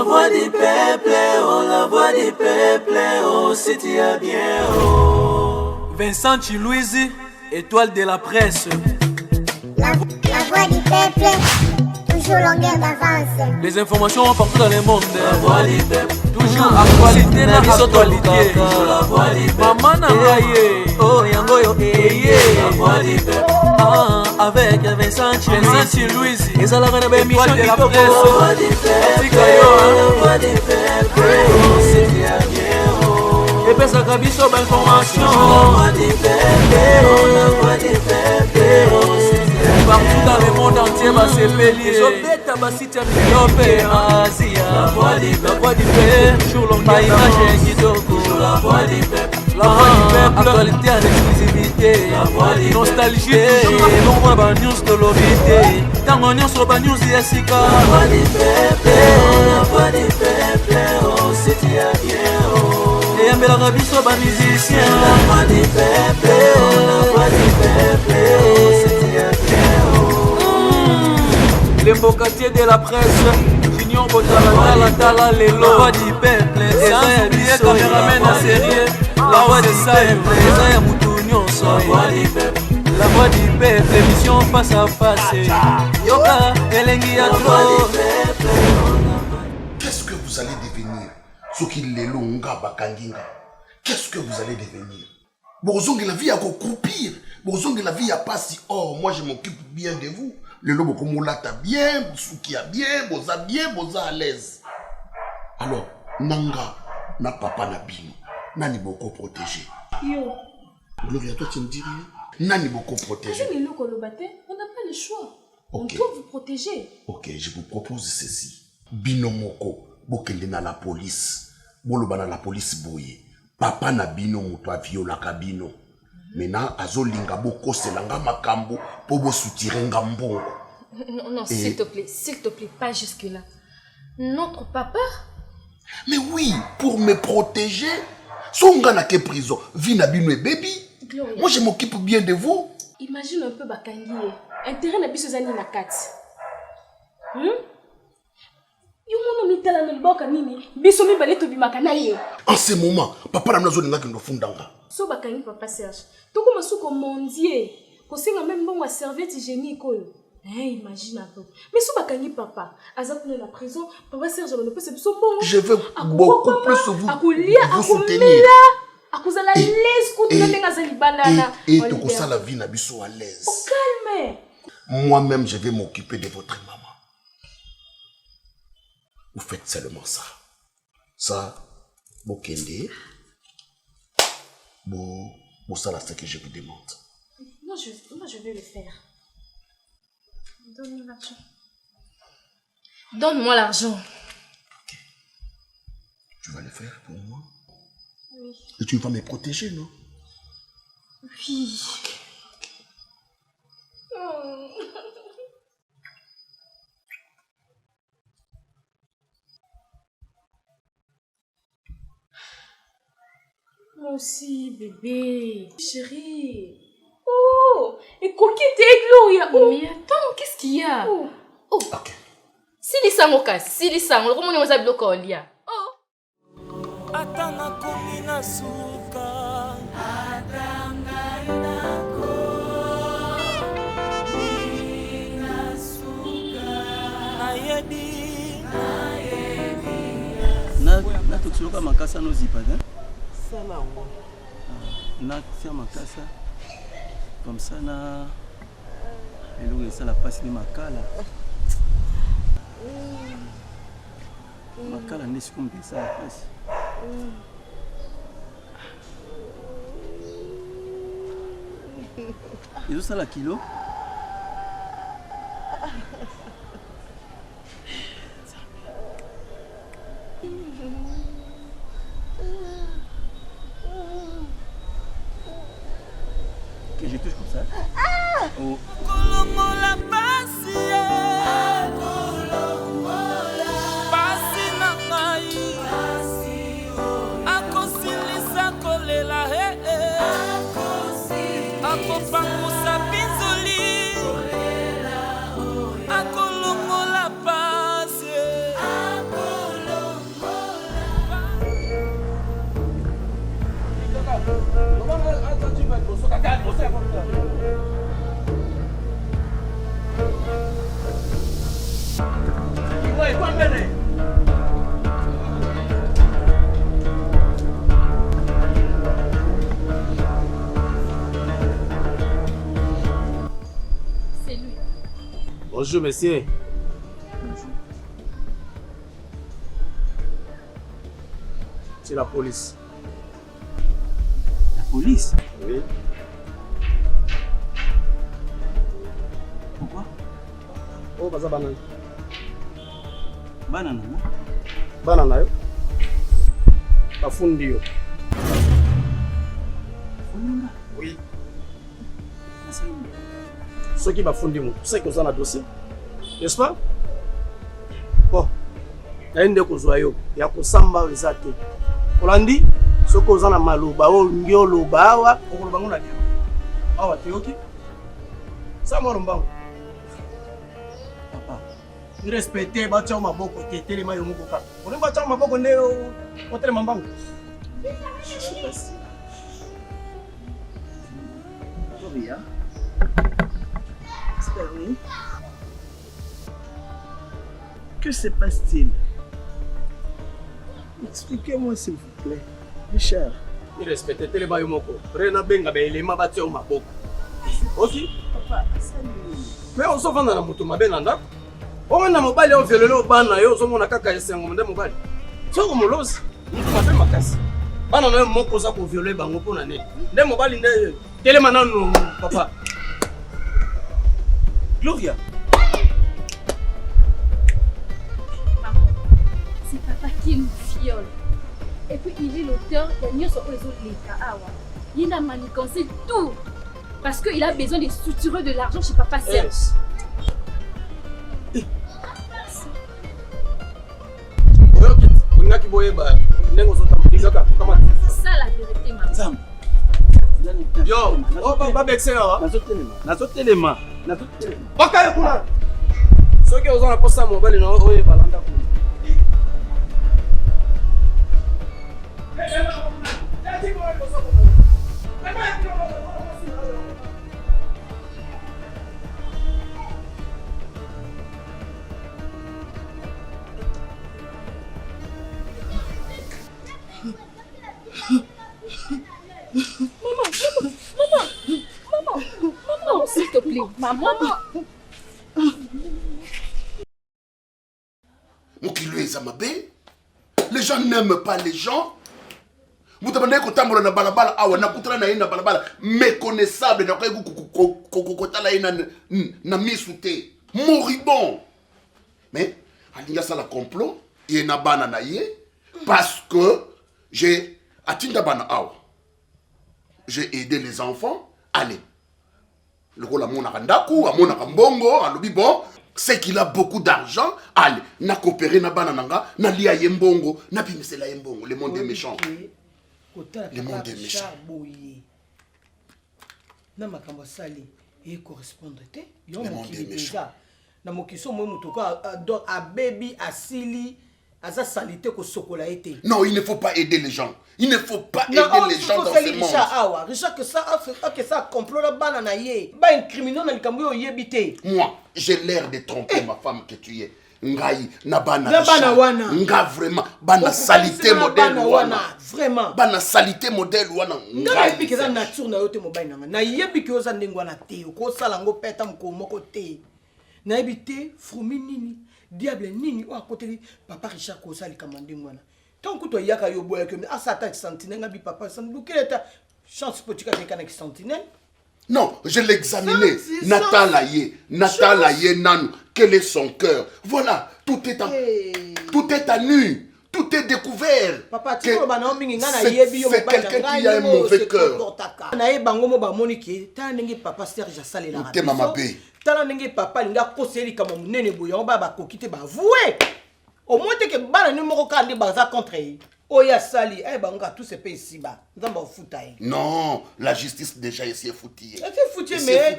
voix du peuple, oh, la voix du peuple, oh, si tu as bien, oh. Vincent Louise, étoile de la presse. La voix du peuple, toujours longueur d'avance. Les informations partout dans le monde. La voix du peuple, toujours actualité na actualité. La voix du peuple, maman Nangaye, oh yango yo la voix du peuple. Avec Vincent Louise, et ça la reine de émission de la presse. La voix du peuple, la voix du peuple, oh, c'est bien, oh. Et puis ça a biso d'information. La voix du peuple, la voix du peuple, oh, c'est bien. Partout dans le monde entier, va se pélier. Zobeta basita Miope, Asia. La voix du peuple, toujours longueur d'avance. La voix du peuple, la voix du peuple, actualité en exclusivité. La voix du nostalgie, bon moi ba news de l'obité. Dans mon news sur ba news Yasika. La voix du peuple, la voix du peuple, oh c'est bien, oh. Et un rabi sur ba musicien. La voix du peuple, la voix du peuple, oh c'est bien, oh. Les mbokatiers de la presse. Junior Botala, Tala, les lois du peuple. Sans oublier caméraman à sérieux. La voix du peuple, Zaya Moutounion, la voix du peuple, émission face à face. Yoka, Elengi à trop. Qu'est-ce que vous allez devenir? Ce qui est longa bakanginga. Qu'est-ce que vous allez devenir? Bozong la vie à croupir. Bozong la vie à passer. Oh, moi je m'occupe bien de vous. Le lobo comme lata bien, Souki a bien, Boza bien, Boza à l'aise. Alors, Nanga, na papa na bino. Nani beaucoup protégé. Yo. Gloria, toi tu me dis rien. Nani beaucoup protégé. On n'a pas le choix. Okay. On doit vous protéger. Ok, je vous propose ceci. Bino moko, bokende na la police. Boloba na la police boye. Papa na bino moto a viola kabino. Maintenant, azolinga boko selanga makambo po bo soutirenga mbongo. Non, s'il te plaît, pas jusque-là. Notre papa? Mais oui, pour me protéger. Songa na ke prison, vie na bino et baby. Gloria. Moi je m'occupe bien de vous. Imagine un peu bakangi. Intérêt na biso zani na kati. Yo mono mitala no boka nini? Biso mi bale to bimaka na ye. En ce moment, papa na nazo linga kendo fundanga. So bakangi papa Serge. Toko masuko mondier. Ko singa même bon serviette hygiénique oyo. Imagine un peu. Mais si bakangi papa, aza pour la prison, papa Serge va ne pas se bon. Je veux beaucoup plus vous soutenir. Et tout ça la vie na biso à l'aise. Au calme. Moi-même je vais m'occuper de votre maman. Vous faites seulement ça. Ça, Bokende. Bon, ça là, c'est ce que je vous demande. Moi, je vais le faire. Donne-moi l'argent. Donne-moi l'argent. Ok. Tu vas le faire pour moi? Oui. Et tu vas me protéger, non? Oui. Ok. Moi aussi, bébé. Chérie. Oh, et coquille t'es Gloria. Oh, mais attends, qu'est-ce qu'il y a? Oh. Ok. Sili sangoka, sili sango. Le comment on a bloqué Olia? Oh. Atanga komina suka. Atanga inako. Ina suka. Ayedi. Na tuksuluka makasa no zipa, hein? Salango. Na tia makasa. Comme ça, na et ça la passe ni makala. Makala n'est comme ça la passe. Et ça la kilo. Que je touche comme ça. Oh. Bonjour, monsieur. Bonjour. C'est la police. La police? Oui. Pourquoi? Oh, baza banana. Banana, non? Banana yo. Bafundi yo. Funinga? Oui. Nasalimba. Ceux qui bafundi mo, c'est que ça na dossier. N'est-ce pas? Bon. Naende kozwa yo, ya kosamba eza te. Olandi, soko oza na maloba o ngio loba awa, okoloba ngona dia. Awa te yoki. Sa mo rombango. Papa. Respecter ba tchao maboko te telema yo moko ka. On ba tchao maboko nde o telema mbango. Gloria. Sterling. Que se passe-t-il? Expliquez-moi s'il vous plaît. Richard. Il respecte telema yo moko. Rena benga be elema ba tchao maboko. Oki? Papa, salut. Mais on s'en va na moto mabe na ndako. On na mobali o violelo bana yo zo mona kaka esengo nde mobali. Soko molosi. Mutu mabe makasi. Bana na yo moko za ko violer bango pona neti. Nde mobali nde telema nanu papa. Gloria. Maman, c'est papa qui nous viole. Et puis il est l'auteur de Nyoso Oezo Leka Awa. Il a manigancé tout. Parce qu'il a besoin de structurer de l'argent chez papa Serge. C'est ça la vérité, maman. Zam. Yo, oh papa Bexera. Nazotelema. Baka kuna. Soki ozana posa mobali na oye balanda kuna. Maman, s'il te plaît. Maman. Les gens n'aiment pas les gens. Vous demandez que tambola na balabala awa na kutala na ina balabala méconnaissable na kokotala na misute moribond. Mais alinga ça la complot et na bana na ye parce que j'ai atinda bana awa. J'ai aidé les enfants. Allez. Le rôle à mon arandaku, à mon arambongo, à l'obi bon. C'est qu'il a beaucoup d'argent. Allez, na coopéré na banananga, na lia yembongo, na pimise la yembongo. Le monde est méchant. Le monde est méchant. Na makambo sali et correspondre te. Le monde est méchant. Na mokiso mo mutoka a baby asili asa salité ko sokola été. Non, il ne faut pas aider les gens. Il ne faut pas aider les gens dans ce monde. Richard que ça complot la banana yé. Ba un criminel na likambo yo yebité. Moi, j'ai l'air de tromper ma femme que tu es. Ngai na bana wana. Nga vraiment bana salité modèle wana. Vraiment. Bana salité modèle wana. Nga yebi ke za nature na yo te mobile nanga. Na yebi ke oza ndengwa na te. Ko sala ngo peta mko moko te. Na yebi te frumi nini. Diable nini o akoteli papa Richard ko sali kamande ngwana. Tant que toi yaka yo boya que asata sentinelle ngabi papa sandu keleta chance potika de kana sentinelle. Non, je l'ai examiné. Natala Ye Nanou. Quel est son cœur? Voilà, tout est à nu. Tout est découvert. Papa, c'est quelqu'un qui a un mauvais cœur. Papa Serge Salela. T'es maman B. Talanenge papa linga koseli kama munene boya ba kokite ba voué. Au moins que bana numéro 4 baza contre. Oya sali eh banga tout se paye ici bas. Nzamba futaye. Non, la justice déjà ici est foutillée. C'est foutillé mais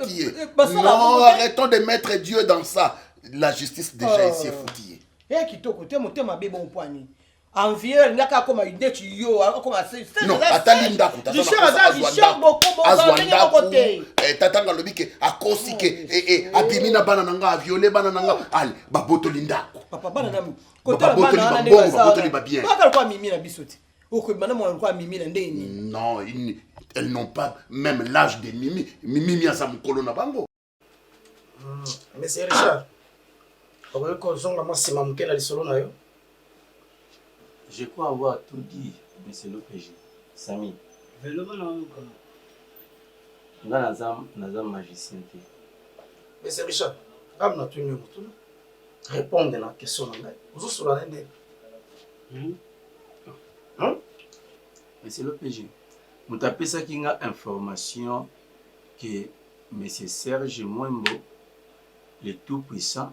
non, arrêtons de mettre Dieu dans ça. La justice déjà ici est foutillée. Eh kitoko te motema be bon poani. Envier ngaka koma idée yo koma c'est non atalinda kuta Richard boko azwanda côté tatanga lobike akosike abimina bana nanga violer bana nanga allez baboto lindako papa bana nami côté bana nanga baboto ba bien pas quoi mimi na bisoti oko bana mo quoi mimi na ndeni non elles n'ont pas même l'âge de mimi asa mukolo na bango. Monsieur Richard Je crois avoir tout dit, monsieur l'OPG. Samy. Nga naza magicien te. Monsieur Richard, comme na tuni mutu. Répondre à la question là. Vous sur la nende. Monsieur l'OPG. Vous tapez ça qui a information que monsieur Serge Mwembo, le tout puissant,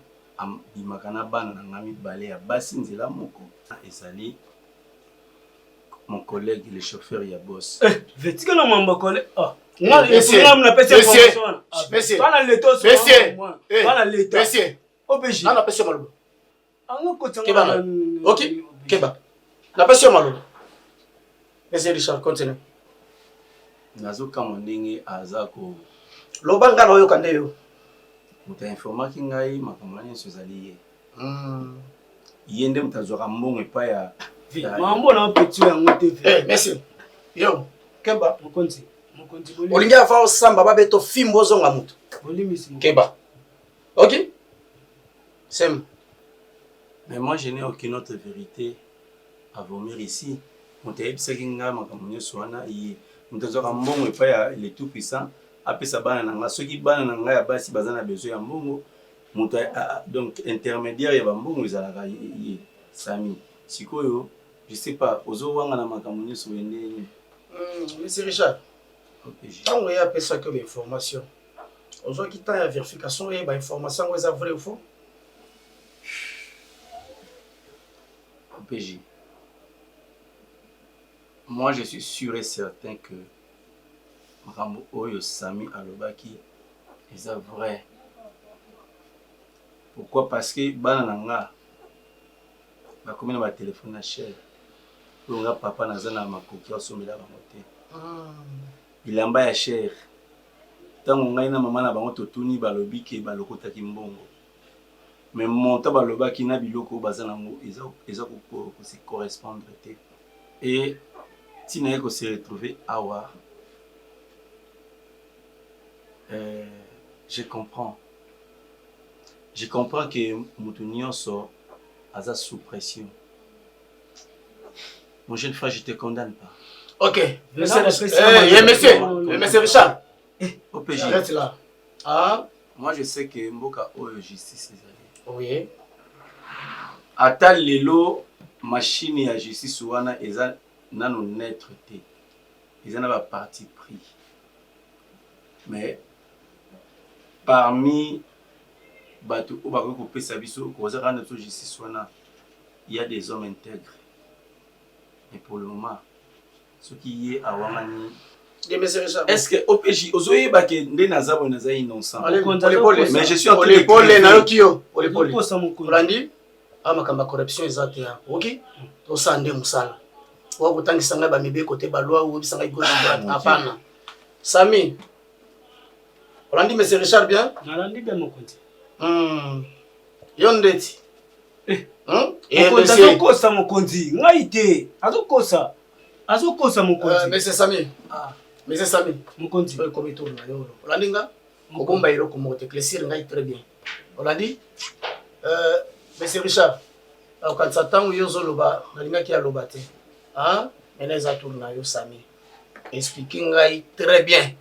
di makana bana na ngami balé ya basi nzela moko. Ezali mon collègue le chauffeur ya boss. Vetika na mamba collègue. Ah. Monsieur, OPG. Non, la personne malou. Keba. Ok, Keba. La personne malou. Monsieur Richard, continue. Nazo kamondenge azako. Lobanga na yo kande yo. Muta informaki ngai makamani sozali ye. Yende mutazwaka mbongo epa ya mambo na petit ya ngote. Eh, merci. Yo, Keba. Mukonzi. Olingi afa osamba babeto fimbo zonga mutu. Keba. Ok? Sem. Mais moi je n'ai aucune autre vérité à vomir ici. Mutaebisaki nga makamani soana ye. Mutazwaka mbongo epa ya le tout puissant. Apesa bana nanga soki bana nanga ya basi bazana besoin ya mbongo. Donc intermédiaire ya mbongo ezalaka ye Samy. Sikoyo, je sais pas, ozo wanga na makamani so ende. Monsieur Richard. OPG. Tant que appelle ça comme information. Aujourd'hui, qui la vérification et information, vous avez vrai ou faux? OPG. Moi, je suis sûr et certain que Rambo Oyo Samy Alobaki est vrai. Pourquoi? Parce que Banananga, ma commune ma téléphone à cher. Pour nga papa nazana makoki osomela bangote. Il en bas cher. Tant on a une maman na bango totuni balobi ke balokota ki mbongo. Mais monta baloba ki na biloko bazana ngo eza ko se correspondre te. Et tina ko se retrouver awa. Je comprends. Je comprends que Moutounion sort à sous pression. Mon jeune frère, je te condamne pas. Ok. Monsieur Richard. OPG. Arrête là. Ah. Moi, je sais que Mboka Oyo justice est allée. Oui. Ata lelo machine ya justice wana eza nano naître te. Ils en ont parti pris. Mais parmi Bato Obako Kopé Sabiso, justice il y a des hommes intègres. Et pour le moment, ce qui est à Wamani. Est-ce que OPJ, Ozoé Baké, des Nazabo Naza innocent? Mais je suis en train de dire. Amakamba corruption exacte ya. OK? To sande musala. Wa kutangisa ngaba mibe côté balwa ou bisanga igolo hapana. Samy. Olandi monsieur Richard bien? Nalandi bien mokonzi. Yondeti. Mokonzi azokosa mokonzi. Ngai te. Azokosa. Azokosa mokonzi. Monsieur Samy. Monsieur Samy. Mokonzi. Ko komito na yo. Olandi nga? Ko bomba iro ko mote éclaircir ngai très bien. Olandi? Monsieur Richard, quand ça t'a eu zoloba, nalinga ki aloba te. Hein? Meneza tourna yo Samy. Expliquer ngai très bien.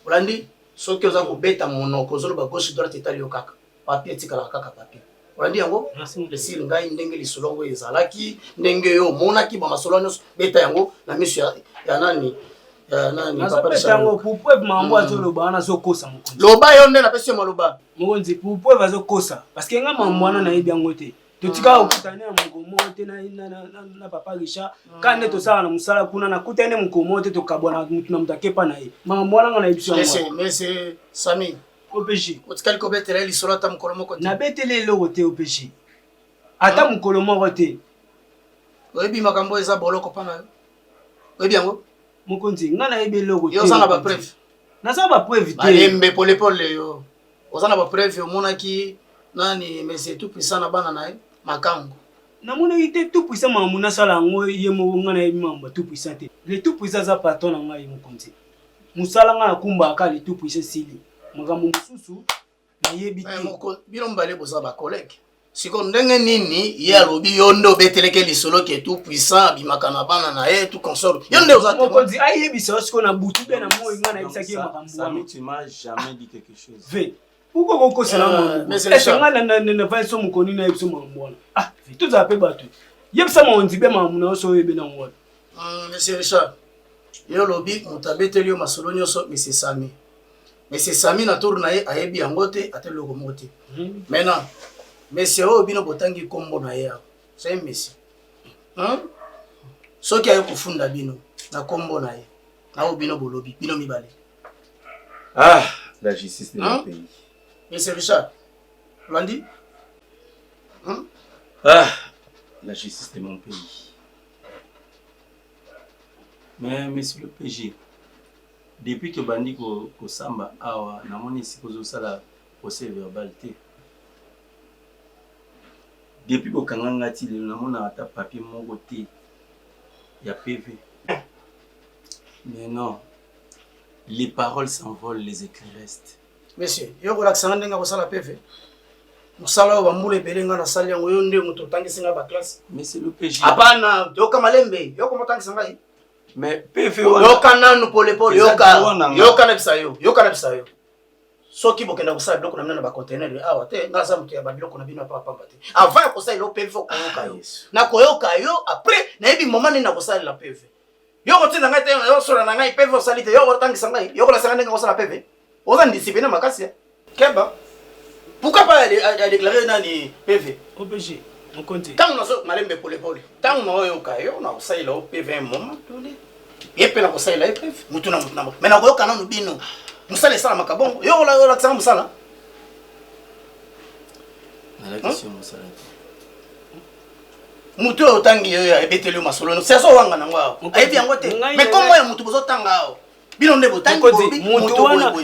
Olandi, so que za ko beta monoko zoloba gauche droite etali yo kaka. Papier tikala kaka papier. Olandi yango? Le sil ngai ndenge li solongo ezalaki, ndenge yo monaki ba masolo nyos beta yango na misu ya nani? Nani papa Richard pour preuve mambo azoloba na zokosa mokonzi. Loba yo nde na pesi maloba. Mokonzi pour preuve azokosa parce que nga mambo wana na yebi yango te. Totika okutana ya mukomo te na papa Richard kande to sala na musala kuna na kutane mukomo te to kabona mutu na mutakepa na ye. Mambo wana nga na yebi yango. Mais Samy OPG. Otikali ko betele li solo ta mukolo moko te. Na betele lo te OPG. Ata mukolo moko te. Oyebi makambo eza boloko pana. Oyebi yango? Mokonzi nga na yebi logo te. Yo sana ba preuve. Na sana ba preuve te. Balembe pole yo. Ozana ba preuve omonaki nani mais tout puissant na bana na makango. Na mona ite tout puissant mamuna sala ngo yemo nga na yebi mamba tout puissant te. Le tout puissant za patron nga ye mokonzi. Musala nga na kumba aka le tout puissant sili. Makambo mususu nayebi te bino mbale boza bacollègue siko ndenge nini ye alobi yo nde obeteleke lisolo ke tout puissant abimaka na bana na ye tout consort yo nde oza mokonzi ayebisa siko na butu mpe na moi nga nayebisaki ye makambo wana tu m'as jamais dit quelque chose. ve pourquoi kokosela makambo ese nga na vai so mokoni na yebiso makambo wana ah tozala mpe bato yebisa maonzi mpe makambo na yo so oyebe nango wana monsieur Richard yo lobi moto abeteli yo masolo nyonso monsieur Sami monsieur Sami na tour na ye ayebi yango te ateloko moko te maintenant monsieur oyo bino botangi kombo na ye awa c'est monsieur soki aye kofunda bino na kombo na ye nao bino bolobi bino mibale Ah, la justice de mon pays. monsieur Richard Landi Ah, la justice de mon pays. Mais monsieur le PG, depuis que bandi ko samba awa na moni sikozo sala procès verbal te. Depuis ko kanganga ti le na mona ata papier moko te ya PV. Mais non. Les paroles s'envolent, les écrits restent. monsieur yo kolakisanga ndenge akosala PV mosala oyo bambula ebele nga nasali yango yo nde moto otangisinga baklasse Mais c'est le PG. apana yoka malembe yo komotangisa ngai Mais PV yoka nanu polepole yoka na bisa yo soki bokenda kosala biloko na bino na bacontener awa te nga aza moto ya babiloko na bino apapamba te avant ya kosala elo PV okoyoka yo nakoyoka yo après nayebi moma nini nakosalela PV yo kotinda ngai te yosola na ngai PV osali te yo kotangisa ngai yo kolasanga ndenge kosala PV oza ndisipline makasi keba pourquoi pas a déclaré nani PV OPG mokonzi ntango nazo malembe polepole ntango naoyoka yo nakosalela o PV moma tole ye mpe nakosalela ye PV mutu na mutu na moto me nakoyoka nanu bino mosala esalamaka bongo yo olakisanga mosala nalakisi mosala mutu oyo otangi yo ebeteli yo masolo seso owanga nango awa ayebi yango te me kombo ya mutu bozotanga awa bino nde botangi mutu wana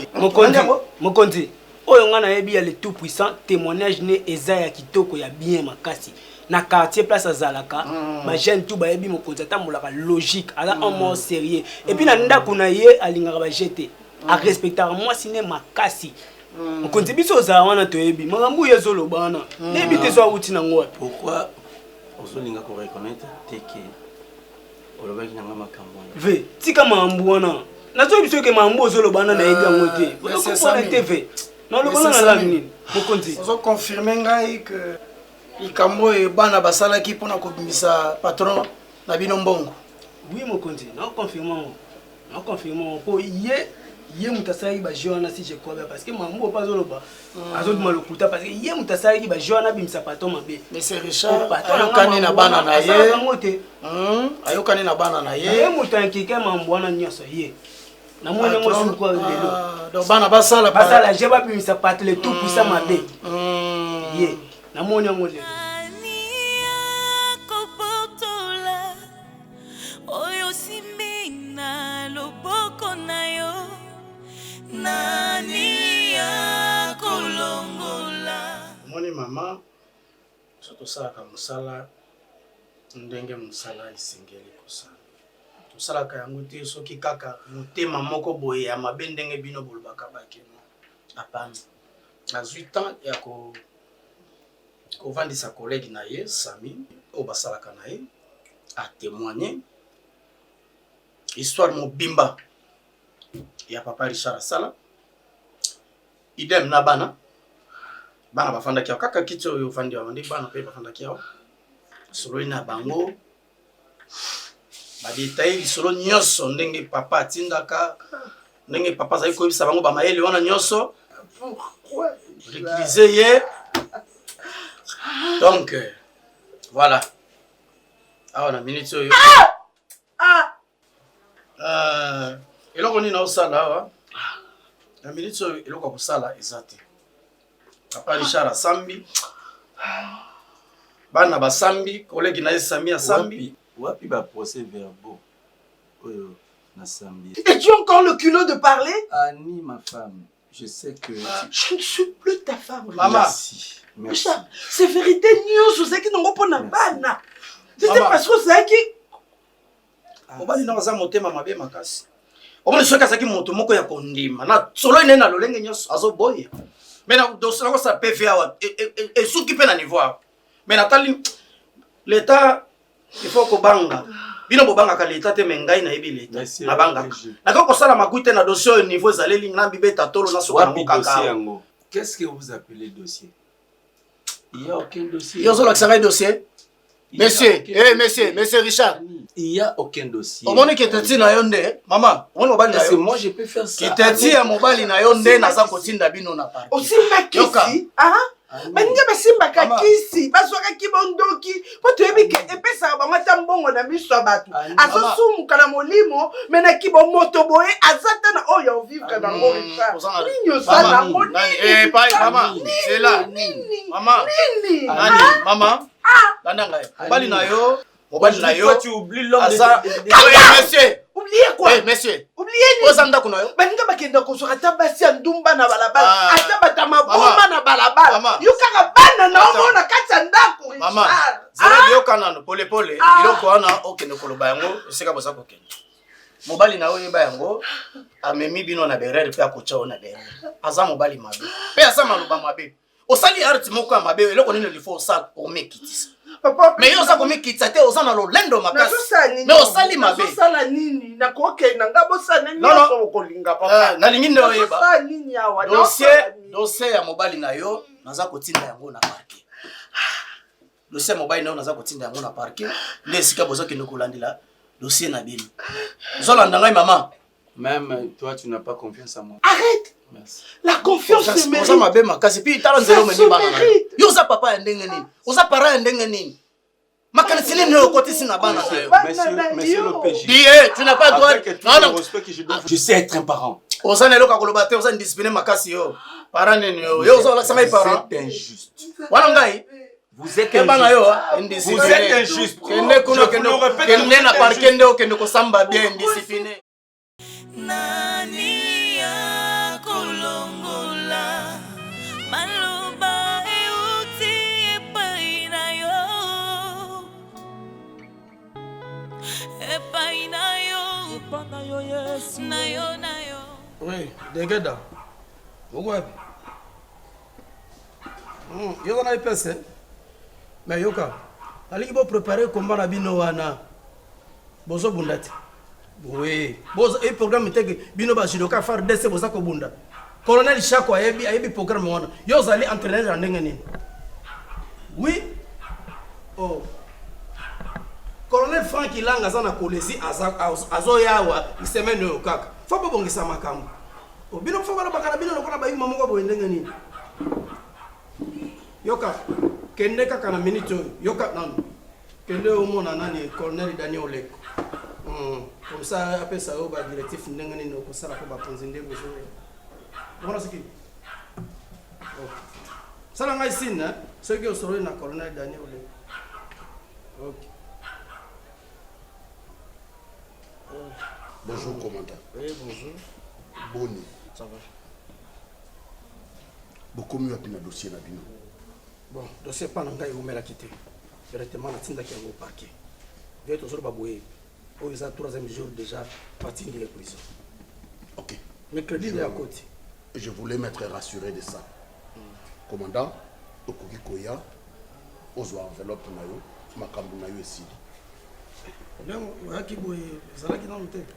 mokonzi oyo nga nayebi ya le tout puissant témoignage ne eza ya kitoko ya bien makasi na quartier place azalaka bajeune tout bayebi mokonzi atambolaka logique aza un mot sérieux et puis na ndako na ye alingaka bajete arespectaka mwasi ne makasi mokonzi biso ozala wana toyebi makambo oyo ezoloba wana nayebi te so awuti nango wapi pourquoi ozolinga koreconnaitre te ke olobaki nanga makambo ve tika makambo wana nazoyebi soki makambo ozoloba wana nayebi yango te ozokompona te ve nalobana na langi nini mokonzi ozoconfirme ngai ke likambo oyo bana basalaki mpona kobimisa patron na bino mbongo oui mokonzi nakoconfirme ngo mpo ye moto asalaki baje wana si je crois bien parce que mambo opo azoloba azodima lokuta parce que ye moto asalaki baje wana abimisa patron mabe monsieur Richard ayokani na bana na ye ayokani na bana na ye moto ankeka mambo wana nyonso ye namoni yango sukwa lelo donc bana basala je babimisa patron le tout puissant mabe ye namoni yango lelo moni mama so tosalaka mosala ndenge mosala esengeli kosala tosalaka yango te soki kaka motema moko boye ya mabe ndenge bino bolobaka bakeno apana nazwi temps ya kovandisa collègue na ye Sami oyo basalaka na ye atémoigner histoire mobimba ya papa Richard asala idem na bana bafandaki awa kaka kiti oyo ofandi awa nde bana mpe bafandaki awa solo na bango badetaye lisolo nyonso ndenge papa atindaka ndenge papa azali koyebisa bango bamayele wana nyonso réutiliser ye donc voilà awa na minute oyo eloko nini naosala awa na minute oyo eloko ya kosala eza te papa Richard asambi bana basambi collègue na ye Sami asambi wapi ba procès verbaux oyo na sambi et tu as encore le culot de parler Annie ma femme je sais que je ne suis plus ta femme maman merci c'est vérité nyonso ozalaki nango mpona bana c'était parce que ozalaki obali na aza motema mabe makasi omoni soki azalaki moto moko ya kondima na solo ine na lolenge nyonso azoboya Mais na dossier na ko ça PVA wa et soki pe na niveau. Mais natali l'état il faut ko banga. Bino bobanga ka l'état te mengai na yebi l'état. Na banga. Na ko sala makuite na dossier au niveau zaleli na bibeta tolo na soka ngo kaka. Qu'est-ce que vous appelez dossier? Il n'y a aucun dossier. Yo zolo akisanga dossier. Monsieur, monsieur Richard. Il n'y a aucun dossier. Au moment que tu na yonde, maman, on mobali na yo. Moi je peux faire ça. Qui te dit à mobali na yonde na za kotinda bino na park. Aussi makisi. Ah? Baninga basimbaka kisi, bazwaka kibondoki, po toyebi ke epesa bangata mbongo na miso ya bato. Azosumuka na molimo, mais na kibomoto boye azata na oyo vivre na ngo Richard. Nini osala ngo nini? Pai maman, c'est là. Maman. Nini? Nani? Maman. Tandanga. Mobali na yo. Mobali na yo. Tu oublies l'homme de monsieur. Oubliez quoi? Eh monsieur. Oubliez ni. Ozanda kuna yo. Baninga bakenda kozwa ata basi ya ndumba na balabala. Ata batama bomba na balabala. Yo kaka bana na omona kati ya ndako Richard. Maman. Zara bioka nano pole pole. Iloko wana okende koloba yango esika bosa kokende. Mobali na yo yeba yango amemi bino na berere pe akocha ona berere. Aza mobali mabe. Pe asa maluba mabe. Osali art moko ya mabe eloko nini il faut ça pour mekitisa. Papa, mais yo za komikitsa te oza na lolendo makasi. Mais osali mabe. Osala nini? Na koke na ngabo sana nini so kolinga papa. Na lingi ndo yeba. Osala nini awa? Dossier ya mobali na yo naza kotinda yango na parquet. Dossier ya mobali na yo naza kotinda yango na parquet. Nde sika bozo kende kolandela dossier na bino. Zolanda ngai maman. Même toi tu n'as pas confiance en moi. Arrête. Merci. La confiance se mérite. Oza mabe makasi puis tala nzelo meni bana. Yo za papa ya ndenge nini? Oza para ya ndenge nini? Makanisi nini yo kotisi na bana yo? Monsieur le PJ. Dis tu n'as pas droit. Non, respect que je dois. Je sais être un parent. Oza nelo ka koloba te oza indiscipliné makasi yo. Para nini yo? Yo oza la sanga parent. C'est injuste. Wana ngai. Vous êtes injuste. Vous êtes injuste. Kende kuno kende na parkende o kende ko samba bien indiscipliné. Nani ya kolongola maloba euti epai na yo yes na yo oui degeda ogwa yo na ipese mais yoka ali bo préparer combat na bino wana bozo bundati. Oui, boza e programme teke bino ba jidoka far dese boza ko bunda. Colonel Chako ayebi programme wana. Yo zali entraîneur ndenge nini? Oui. Oh. Colonel Frank Ilanga zana kolesi azo yawa isemaine yo kaka. Fa bo bongisa makambo. Oh bino fa bala bakana bino lokona ba yima moko bo ndenge nini? Yoka kende kaka na minute yoka nan. Kende o mona nani Colonel Daniel Oleko. Comme ça, après ça, on va directif n'engagner nos concerts pour va prendre des besoins. Voilà ce qui. Ça n'a ici, hein? Ce qui est sur le colonel Daniel. Ok. Bonjour, commandant. Oui, bonjour. Boni. Ça va. Beaucoup mieux à le dossier na bino. Bon, dossier pas n'engager où me la quitter. Directement la tinda qui est au parquet. Je vais toujours babouer. Oh, ils ont 3e jour déjà parti de la prison. Ok. Mercredi, il est à côté. Je voulais m'être rassuré de ça. Commandant, Okoki Koya, Ozo enveloppe na yo, makambu na yo ici.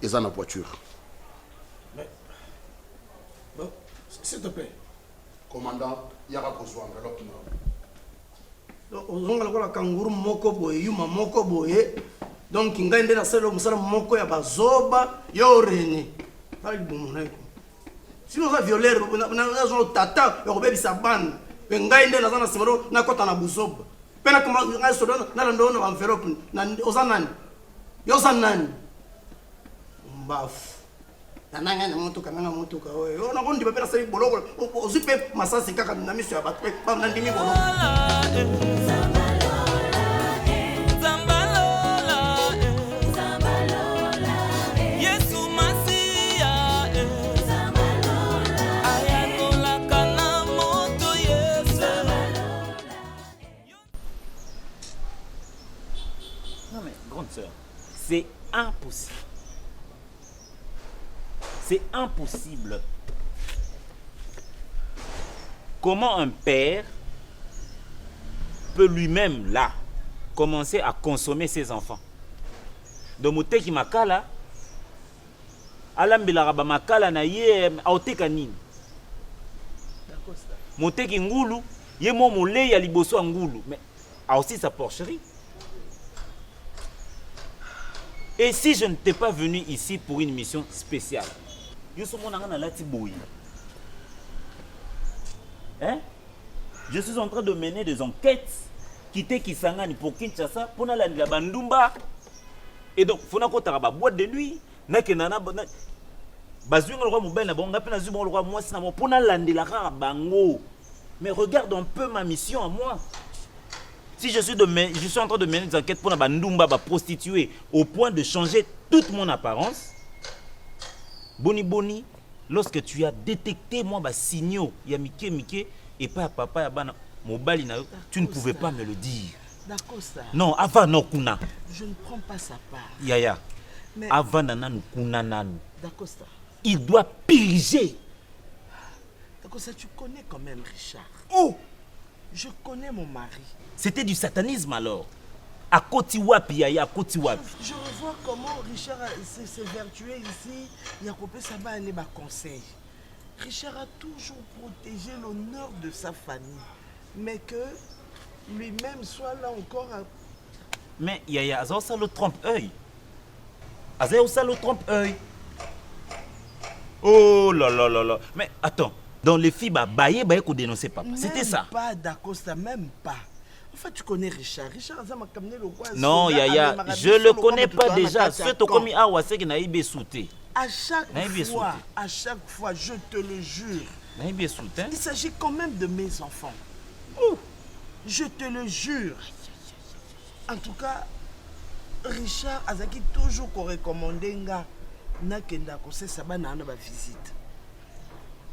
Ils ont la voiture. Mais, bon, s'il te plaît. Commandant, il y a Ozo enveloppe na yo. Ozo la kangourou moko boye, yuma moko boye. Donc ngai ndena selo musala moko ya bazoba yo reni ali bomona ko sino za violer na zo tata yo bebisa ban ngai ndena zana simaro na kota na buzoba pena kama ngai so na ndo na envelope na ozanani yo zanani mbafu nananga na moto kananga moto ka yo na kondi pena sali boloko ozipe masasi kaka na miso ya batwe pa na ndimi boloko. C'est impossible. C'est impossible. comment un père peut lui-même là commencer à consommer ses enfants. Donc moteki makala alambelaka ba makala na ye aoteka nini. Moteki ngulu ye mo molei ya liboso ya ngulu mais a aussi sa porcherie. Et si je n'étais pas venu ici pour une mission spéciale, je suis hein? Je suis en train de mener des enquêtes qui te Kisangani pour Kinshasa pour la Bandumba. Et donc, il faut que tu aies une boîte de nuit. Mais regarde un peu ma mission à moi. Si je suis en train de mener des enquêtes pour la Bandumba, prostituée, au point de changer toute mon apparence, Boni, lorsque tu as détecté moi signaux, il y a Mike, et pas papa, mobile, tu ne pouvais pas me le dire. D'accord, ça. Non, avant non kuna. Je ne prends pas sa part. Yaya. Mais avant nanan kuna nan. D'accord, ça. Il doit purger. D'accord, ça, tu connais quand même Richard. Oh, je connais mon mari. C'était du satanisme alors. À Kotiwapi, Yaya, à Kotiwapi. Je revois comment Richard s'est vertué ici. Il a coupé sa main et m'a conseillé. Richard a toujours protégé l'honneur de sa famille. Mais que lui-même soit là encore à... Mais Yaya, ça le trompe-œil. Ça le trompe-œil. Oh là là là là. Mais attends, dans les filles, baye qu'on dénonçait papa. C'était ça. Pas d'Acosta, même pas. En fait, tu connais Richard. Richard a amené le roi. Non, Yaya, je le connais pas déjà. Ce tokomi awa c'est que naïbe souté. À chaque fois, je te le jure. Il s'agit quand même de mes enfants. Je te le jure. En tout cas, Richard a toujours recommandé na kenda ko se sabana na ba visite.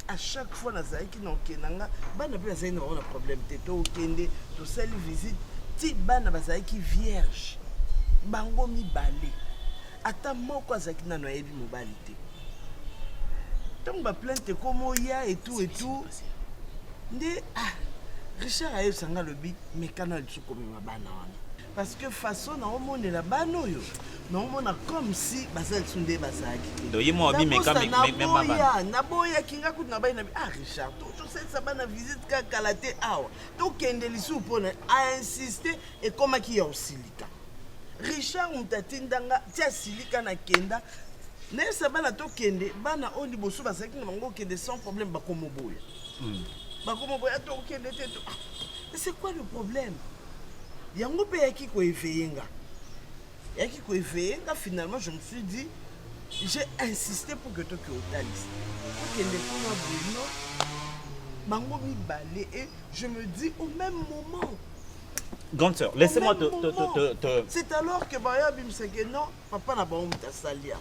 À chaque fois nazaki na kenanga, bana pe azai na problème te to kende to sel visite ti bana bazaki vierge. Bango mi balé. Ata moko azaki na no yebi mobali te. Donc ba plainte comme ya et tout. Ndé Richard a eu sanga le bit mais kana tu comme bana wana. Parce que façon na omone la bano yo. Na omona comme si basal sunde basaki. Do yimo abi mais na boya kinga ku na baina Richard toujours cette sabana visite ka kalate awa. To kende lisu pona a insister et comme qui ya osilika. Richard mtatindanga tia silika na kenda. Na sabana to kende bana oni bosu basaki na bango kende sans problème bakomo boya. Bakomo boya to kende te to. C'est quoi le problème? Yango pe yaki ko efeyenga. Yaki ko efeyenga finalement je me suis dit j'ai insisté pour que toi que otalis. OK les pour Bruno. Bango mi balé et je me dis au même moment. Grande sœur, laissez-moi te C'est alors que Baya bim se que non, papa n'a pas honte à salia.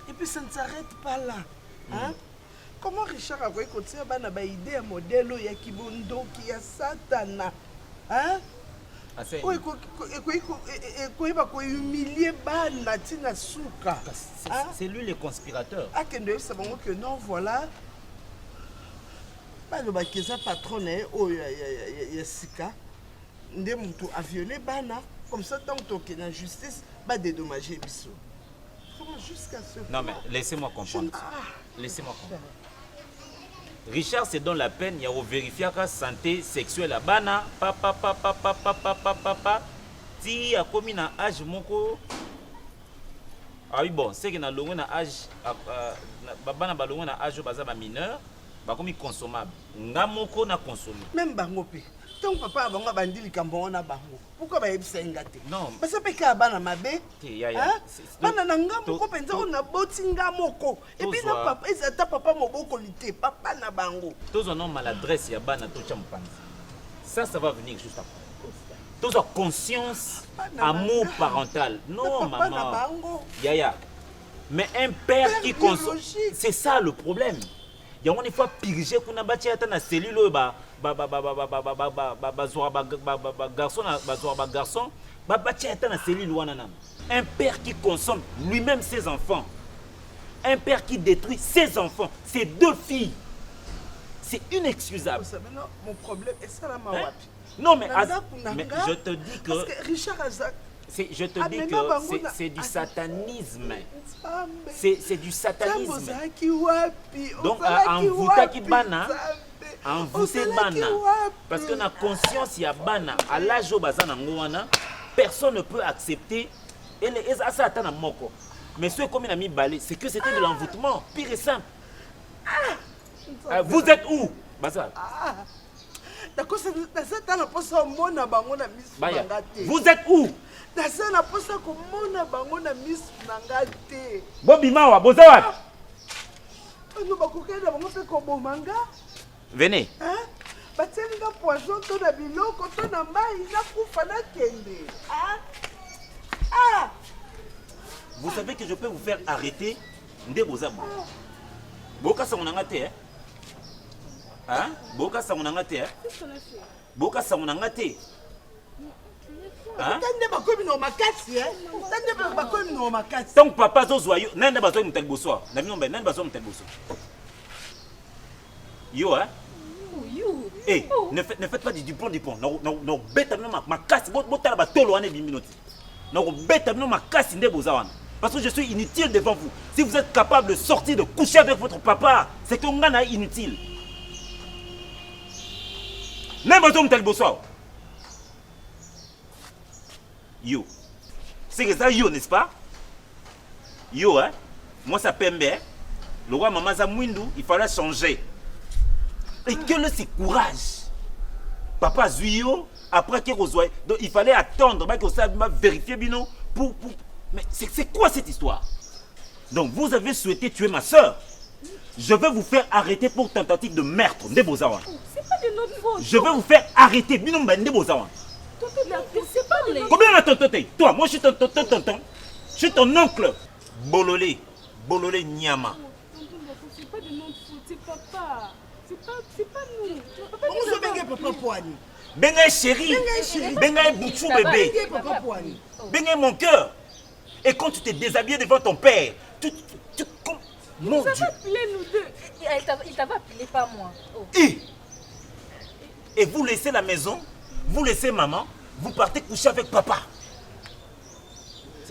Et puis ça ne s'arrête pas là. Hein? Comment Richard a voulu continuer bana ba idée à modèle yaki bondo qui a satana. Hein? C'est lui le conspirateur. Ah, que non, voilà. Pas le patron, Yassika. Ndemoutou a violé Bana. Comme ça, tant que la justice va dédommager Bissou. Jusqu'à ce non, mais laissez-moi comprendre. Laissez-moi comprendre. Richard se donne la peine, il y a vérifié la santé sexuelle à Bana, papa, si a commis un âge moko. Ah oui bon, c'est que na longo na âge Bana ba longo na âge baza ba mineur, ba commis consommable. Nga moko na consommé. Même bango pe. Ton papa bango bandi likambo na bango. Pourquoi ba yebisa ngate? Non. Parce que ka bana mabe. Ya. Bana na nga moko penza na boti nga moko. Et puis na papa ezata papa moboko lité papa na bango. Tous on a maladresse ya bana to champanzi. Ça va venir juste après. Tous ont conscience, amour parental. Non maman. Ya. Mais un père qui consomme, c'est ça le problème. Il y a une fois purgé qu'on a bâti à la cellule garçon un père qui consomme lui-même ses enfants, un père qui détruit ses enfants, ses deux filles, C'est inexcusable. Mon problème est ça là, ma Hein? Non, mais je te dis que... Parce que Richard Azak... Je te dis que c'est du satanisme. C'est du satanisme. Donc, en voutaki bana, en voûté bana, parce que la conscience il y a bana, à l'âge où bazana ngouana, personne ne peut accepter. Et ça attend à moko. Mais ce comme il a mis balai, c'est que c'était de l'envoûtement, pire et simple. Vous êtes où, Baza? D'accord, c'est ça la poste au monde à Bangona Miss Nangate. Vous êtes où? C'est la poste au monde à Bangona Miss Nangate. Bobby Mawa, Bozawat. Nous bakouké na bango pe ko bomanga. Venez. Hein? Batenga poison to na biloko to na mai na kufa na kende. Ah! Vous savez que je peux vous faire arrêter Nde Bozabo. Boka Samonangate, hein? Hein? Boka Samonangate, hein? Boka Samonangate. Hein? Tant que papa zo joyeux, n'en besoin de tel bosoir. N'en besoin de tel bosoir. Yo, hein? Eh, ne faites pas du pont. Non, bête ma casse, botala ba tolo ane biminoti. Non, bête ma casse Nde Bozawan. Parce que je suis inutile devant vous. Si vous êtes capable de sortir, de coucher avec votre papa, c'est qu'on est inutile. N'en besoin de tel bosoir. Yo. C'est que ça, yo, n'est-ce pas? Yo, hein? Moi, ça Pembe. Le roi Maman Zamwindu, il fallait changer. Et quel est ce courage? Papa Zuyo, après qu'il reçoit. Donc, il fallait attendre, que ça m'a vérifié, bino, pour... Mais c'est quoi cette histoire? Donc, vous avez souhaité tuer ma soeur. Je vais vous faire arrêter pour tentative de meurtre. C'est pas de notre faute. Je vais vous faire arrêter. Bino, Nde Bozawan. Combien on a tonton? Toi, moi je suis ton tonton. Je suis ton oncle. Bololé Nyama. C'est pas de notre faute, c'est papa. C'est pas nous. Benga chéri. Benga bouchou bébé. Benga mon cœur. Et quand tu t'es déshabillé devant ton père, mon Dieu. Nous deux. Il t'a pas appelé, pas moi. Oh. Et vous laissez la maison, vous laissez maman, vous partez coucher avec papa.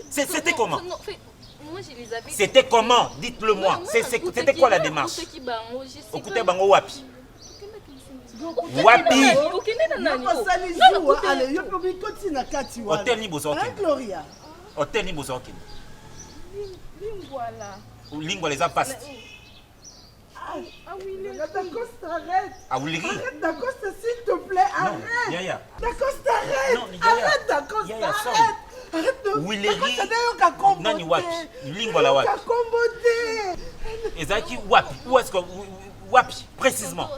C'était comment? Moi, je les avais... C'était comment? Dites-le moi. C'était quoi la démarche? Okute bango wapi? Wapi? Hôtel ni bozo okende. Hôtel ni bozo okende. Lingwa les a passé. Ah oui, arrête. Ah oui, arrête d'Acosta, s'il te plaît, arrête. Non, Yaya. D'Acosta, arrête. Non, Yaya. Arrête d'Acosta, Yaya, sorry. Arrête de... Willeri. Nani wapi. Lingwa la wapi. Ezaki wapi. Où est-ce que... Wapi, précisément.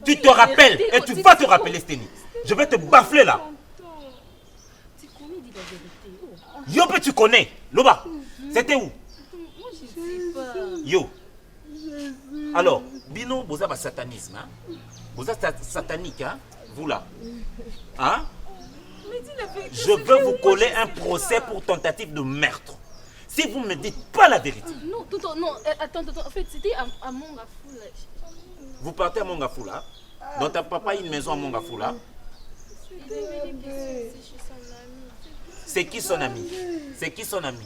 Tu te rappelles et tu vas te rappeler, Sténie. Je vais te bafler là. Yo, tu connais. Loba, c'était où? Moi, je sais pas. Yo. Alors, Bino, vous avez satanisme, hein? Vous êtes satanique, hein? Vous là. Hein? Je veux vous coller un procès pour tentative de meurtre. Si vous ne me dites pas la vérité. Non, non, attends. En fait, c'était à Mongafoula. Vous partez à Mongafoula. Donc, ta papa a une maison à Mongafoula. C'est qui son ami? C'est qui son ami?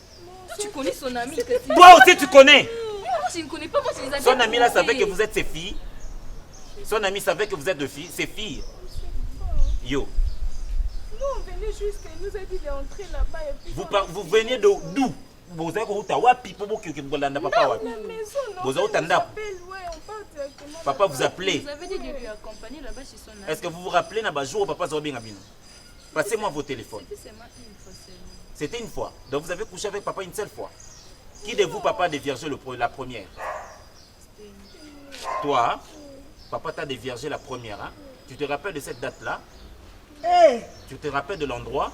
Tu connais son ami? Toi aussi, tu connais? Moi, je ne connais pas. Moi, je les avais... Son ami là savait que vous êtes ses filles. Son ami savait que vous êtes ses filles. Yo. Nous, on venait juste, il nous a dit d'entrer là-bas. Vous veniez d'où? Vous avez dit wapi pour que vous n'ayez pas papa. Vous avez dit papa vous appelez. Vous avez dit de lui accompagner là-bas chez son ami. Est-ce que vous vous rappelez na jour où papa Zobi Ngabino? Passez-moi vos téléphones. C'était une fois. Donc vous avez couché avec papa une seule fois. Qui de vous, papa, a déviergé la première? Toi, papa t'a déviergé la première. Hein? Tu te rappelles de cette date-là? Hey. Tu te rappelles de l'endroit?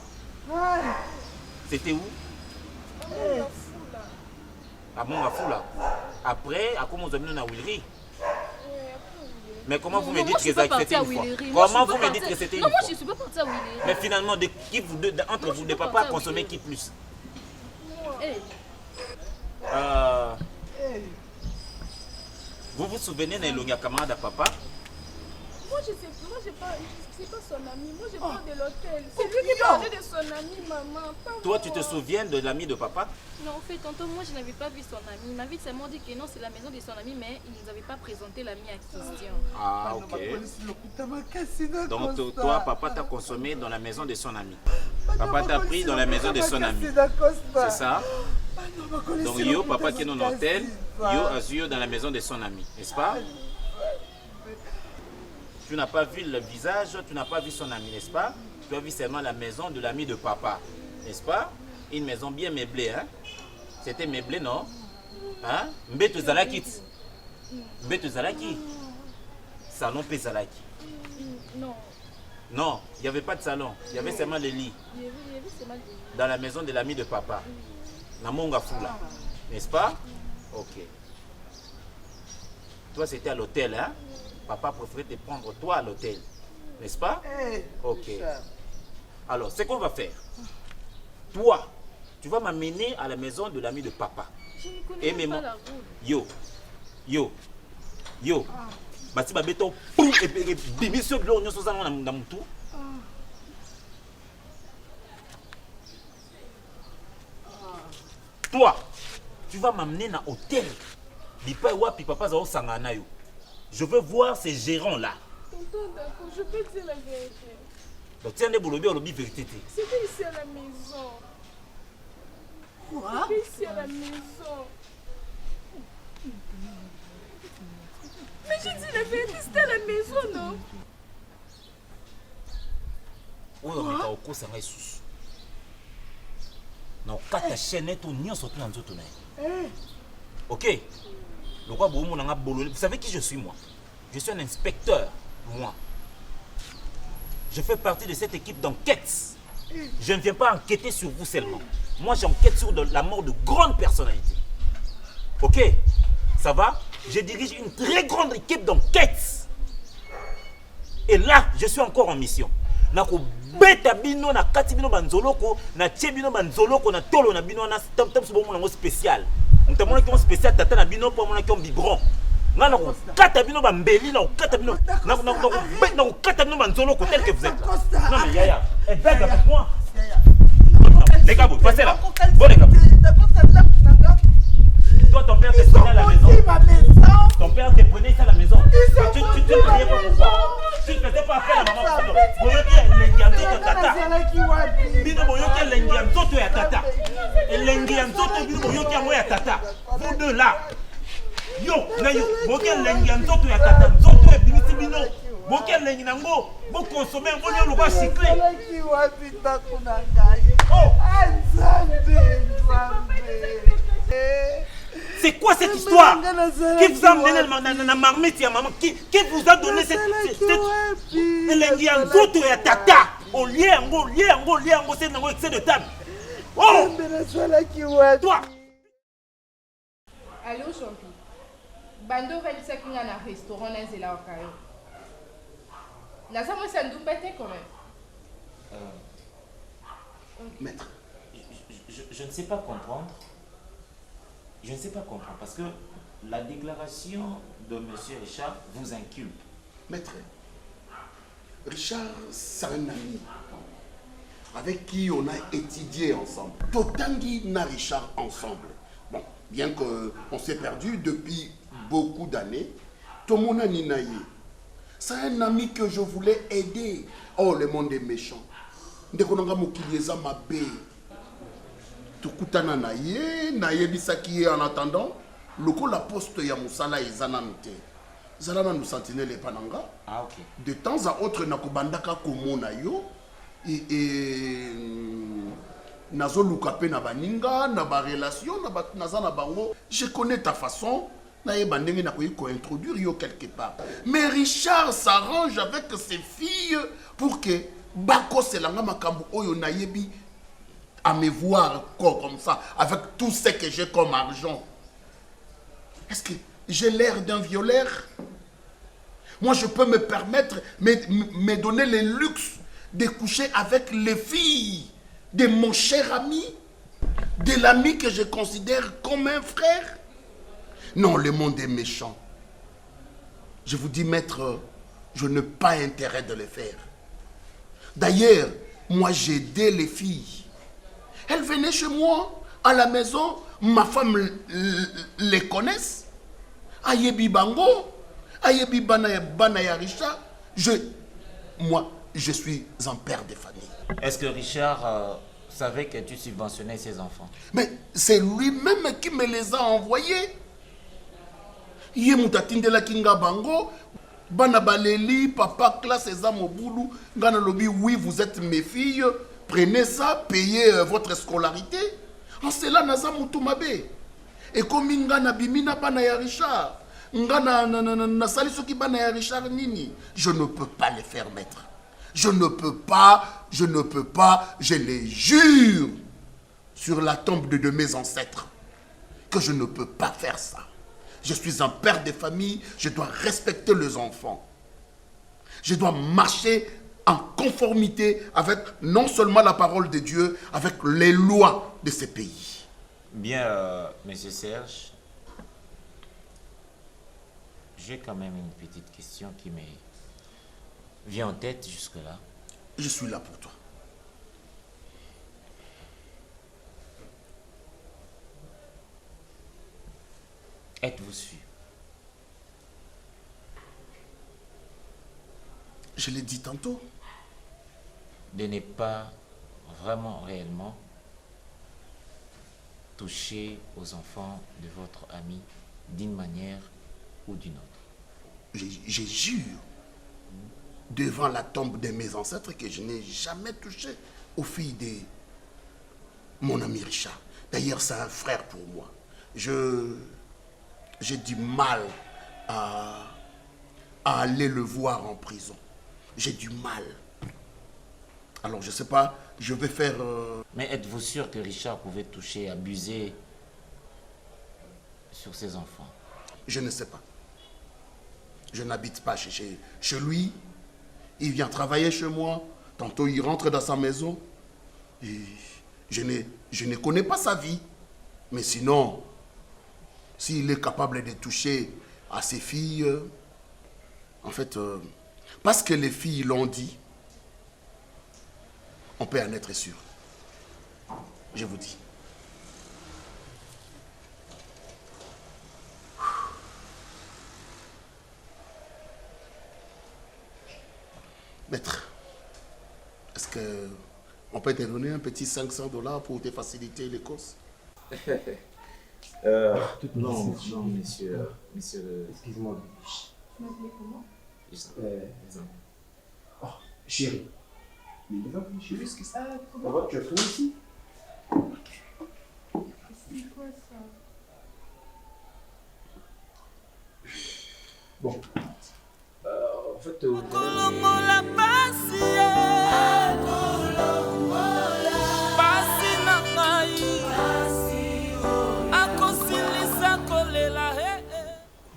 C'était où? À Mongafoula. Après, à comment vous avez mis dans Willeri? Mais comment vous me dites que c'était une fois? Comment vous me dites que c'était une fois? Non, moi je suis pas partie à Willeri. Mais finalement, entre vous deux, papa a consommé qui plus? Vous vous souvenez de l'onga camarade à papa? Moi, je sais pas son ami. Moi, je parle de l'hôtel. C'est lui qui parlait de son ami, maman. Toi, tu te souviens de l'ami de papa? Non, en fait, tonton, moi, je n'avais pas vu son ami. Il m'avait seulement dit que non, c'est la maison de son ami, mais il ne nous avait pas présenté l'ami à question. Ah, ok. Donc, toi, papa t'a consommé dans la maison de son ami. Papa t'a pris dans la maison de son ami. C'est ça? Donc, yo, papa qui est dans l'hôtel, yo, Azur dans la maison de son ami. N'est-ce pas? Tu n'as pas vu le visage, tu n'as pas vu son ami, n'est-ce pas? Tu as vu seulement la maison de l'ami de papa, n'est-ce pas? Une maison bien meublée, hein? C'était meublé, non? Hein? Mbeto Zalaki. Mbeto Zalaki. Salon Pézalaki. Non. Non, il n'y avait pas de salon, il y avait seulement le lit. Dans la maison de l'ami de papa. Namonga Fula. N'est-ce pas? Ok. Toi, c'était à l'hôtel, hein? Papa préférait te prendre toi à l'hôtel. N'est-ce pas? Ok. Alors, ce qu'on va faire. Toi, tu vas m'amener à la maison de l'ami de papa. Je ne connais pas la route. Yo. Bati babeto pou et bimisio blo nyoso za na mutu. Toi, tu vas m'amener dans l'hôtel. Bipa wapi papa za osangana yo. Je veux voir ces gérants-là. Tonton, d'accord, je peux dire la vérité. Donc, tiens, le vérité. C'était ici à la maison. Quoi? C'était ici à la maison. Mais j'ai dit la vérité, c'était à la maison, non? Oyo meka okosa ngai susu. Na okata chaîne to nyonso to na nzoto na ye. OK. Vous savez qui je suis, moi? Je suis un inspecteur, moi. Je fais partie de cette équipe d'enquête. Je ne viens pas enquêter sur vous seulement. Moi, j'enquête sur la mort de grandes personnalités. Ok? Ça va? Je dirige une très grande équipe d'enquête. Et là, je suis encore en mission. Nako beta bino na kati bino banzoloko na tie bino banzoloko na tolo na bino na tam so mo spécial. On te montre qu'on spécial tata na bino pour mon qui biberon. Nga na ko kata bino bambeli na ko kata bino na ko kata bino banzoloko tel que vous êtes là. Non mais Yaya, elle bête avec moi. Les gars, vous passez là. Bon les gars. Toi ton père te prenait à la maison. Ton père te prenait à la maison. Tu ne prenais pas pour ça. Tu ne faisais pas faire la maman. Boyoki lengianzo tata. Bino boyoki lengianzo ya tata. Et lengianzo bino boyoki yango ya tata. Vous deux là. Yo, na yo, boyoki lengianzo ya tata. Nzoto e binisi bino. Boyoki lengi nango, bo consommer ngo nyo lo ba cycler. C'est quoi cette histoire? Qui vous a amené dans la marmite, maman? Qui vous a donné cette lengianzo ya tata? Au liengo, c'est un excès de table. Oh! Toi! Allô, Champi. Bando velisaki nga na restaurant nazela wakayo. Naza mwesa ndumbete quand même. Maître. Je ne sais pas comprendre. Je ne sais pas comprendre parce que la déclaration de M. Richard vous inculpe. Maître, Richard, c'est un ami avec qui on a étudié ensemble. Totangi na Richard ensemble. Bon, bien qu'on s'est perdu depuis beaucoup d'années, Tomona Ninaye, c'est un ami que je voulais aider. Oh, le monde est méchant. Ndekonanga mokilieza mabe. Tukutana naye bisaki en attendant, loko la poste ya musala ezana nute. Zalana nous sentinelle pananga. Ah OK. De temps à autre nakobandaka komona yo et nazo lukape na baninga na ba relation na za na bango. Je connais ta façon. Naye bandenge na ko introduire yo quelque part. Mais Richard s'arrange avec ses filles pour que bako selanga makambo oyo nayebi à me voir comme ça, avec tout ce que j'ai comme argent. Est-ce que j'ai l'air d'un violeur? Moi, je peux me permettre, me donner le luxe de coucher avec les filles de mon cher ami, de l'ami que je considère comme un frère. Non, le monde est méchant. Je vous dis, maître, je n'ai pas intérêt de le faire. D'ailleurs, moi j'ai aidé les filles. Elles venaient chez moi, à la maison, ma femme les connaisse. Ayebi Bango, Ayebi Banaya Richard. Moi, je suis un père de famille. Est-ce que Richard savait que tu subventionnais ses enfants? Mais c'est lui-même qui me les a envoyés. Yemutatindela Kinga Bango, Bana Baleli, papa classe Ezamoboulou, Gana Lobi, oui, vous êtes mes filles, prenez ça, payez votre scolarité. En cela, Naza Moutoumabe. Et comme Ngana Bimina Banaya Richard, Ngana Nasalisoki Banaya Richard Nini, je ne peux pas les faire mettre. Je ne peux pas, je les jure sur la tombe de mes ancêtres que je ne peux pas faire ça. Je suis un père de famille, je dois respecter les enfants. Je dois marcher en conformité avec non seulement la parole de Dieu, avec les lois de ce pays. Bien, monsieur Serge, j'ai quand même une petite question qui me vient en tête jusque-là. Je suis là pour toi. Êtes-vous sûr? Je l'ai dit tantôt. De ne pas vraiment, réellement toucher aux enfants de votre ami d'une manière ou d'une autre. Je jure devant la tombe de mes ancêtres que je n'ai jamais touché aux filles de mon ami Richard. D'ailleurs, c'est un frère pour moi. J'ai du mal à aller le voir en prison. J'ai du mal. Alors, je ne sais pas, je vais faire... Mais êtes-vous sûr que Richard pouvait toucher, abuser sur ses enfants? Je ne sais pas. Je n'habite pas chez lui. Il vient travailler chez moi. Tantôt, il rentre dans sa maison. Et je ne connais pas sa vie. Mais sinon, s'il est capable de toucher à ses filles, en fait, parce que les filles l'ont dit, on peut en être sûr. Je vous dis. Maître, est-ce qu'on peut te donner un petit $500 pour te faciliter les courses? Non, monsieur. Excuse-moi. Tu m'appelais comment? Oh, chérie. Mais les enfants, chérie, qu'est-ce que c'est? Comment? Tu as trouvé ici? C'est quoi ça? Bon. En fait,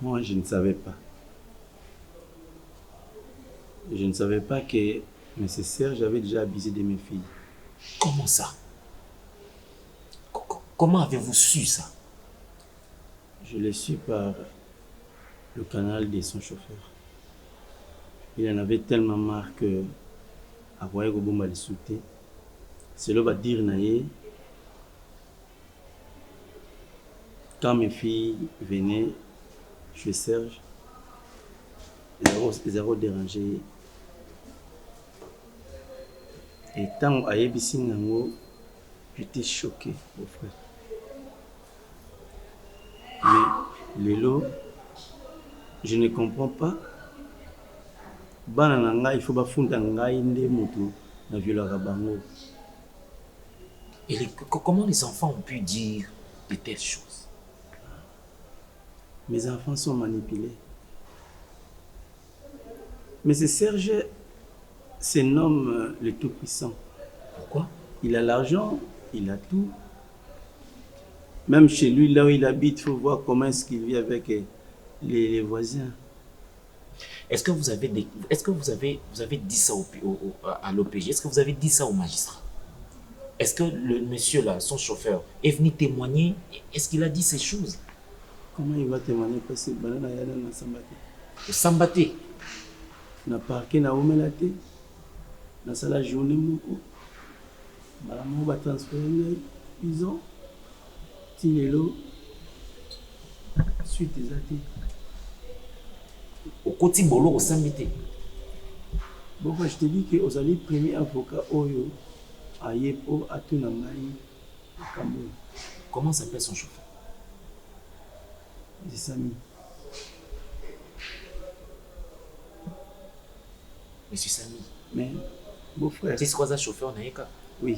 moi, je ne savais pas. Je ne savais pas que M. Serge avait déjà abusé de mes filles. Comment ça? Comment avez-vous su ça? Je l'ai su par le canal de son chauffeur. Il en avait tellement marre que après que les sauté, cela va dire naïe. Quand mes filles venaient chez Serge, ils avaient dérangé. Et tant à Yébissi Nango, j'étais choqué, mon frère. Mais Lélo, je ne comprends pas. Banananga, il faut pas fondre ngai moto na viola bango. Et comment les enfants ont pu dire de telles choses? Mes enfants sont manipulés. Mais c'est Serge, c'est un homme le tout-puissant. Pourquoi? Il a l'argent, il a tout. Même chez lui, là où il habite, il faut voir comment est-ce qu'il vit avec les voisins. Est-ce que vous avez dit ça à l'OPJ? Est-ce que vous avez dit ça au magistrat? Est-ce que le monsieur là, son chauffeur, est venu témoigner? Est-ce qu'il a dit ces choses? Comment il va témoigner? Parce que osamba te na parke naomela te nasala journée moko mbala moko batransfere ngai prison ti lelo suite eza te okoti bolo osambi te. Pourquoi je te dis que ozali premier avocat oyo aye po atuna ngai makambo. Comment s'appelle son chauffeur? C'est Samy. Monsieur Samy. Mais beau-frère. Tu sais quoi ça chauffeur naïka? Oui.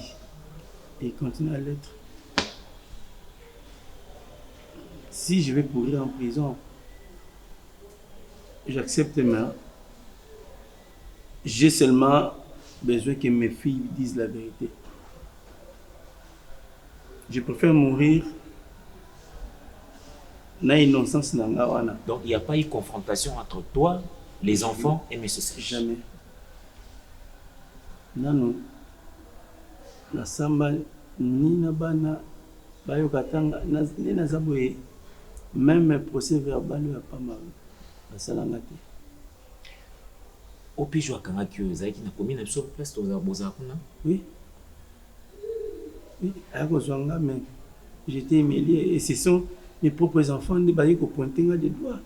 Et il continue à l'être. Si je vais pourrir en prison, j'accepte, mais j'ai seulement besoin que mes filles disent la vérité. Je préfère mourir na innocence nanga wana. Donc il n'y a pas eu confrontation entre toi, les enfants et Monsieur Serge? Jamais. Nano na samba ni na bana bayo katanga ni na zaboye même procès verbal ya pas mal. Basalanga te. Au pigeon à Kanakyo, vous avez qui combien de place aux Abozakuna? Oui. Oui, à Gozwanga, mais j'étais humilié et ce sont mes propres enfants qui ont pointé des doigts.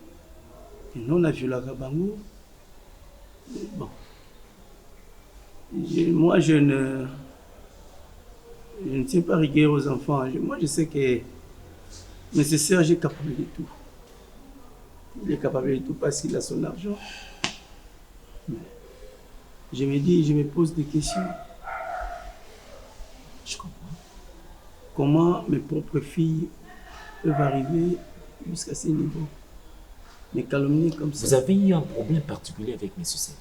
Et non, la violence à Bango. Bon. Moi, je ne tiens pas rigueur aux enfants. Moi, je sais que M. Serge est capable de tout. Il est capable de tout parce qu'il a son argent. Mais je me dis, je me pose des questions. Je comprends. Comment mes propres filles peuvent arriver jusqu'à ce niveau? Mais calomnier comme ça. Vous avez eu un problème particulier avec M. Serge?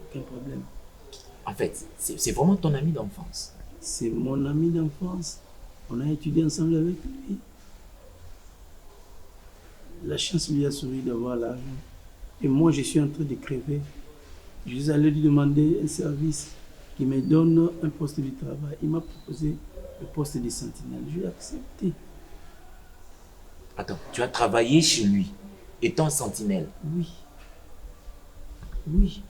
Aucun problème. En fait, c'est vraiment ton ami d'enfance? C'est mon ami d'enfance. On a étudié ensemble avec lui. La chance lui a souri d'avoir l'argent. Et moi, je suis en train de crever. Je suis allé lui demander un service qui me donne un poste de travail. Il m'a proposé le poste de sentinelle. Je l'ai accepté. Attends, tu as travaillé chez lui, étant sentinelle? Oui. Oui.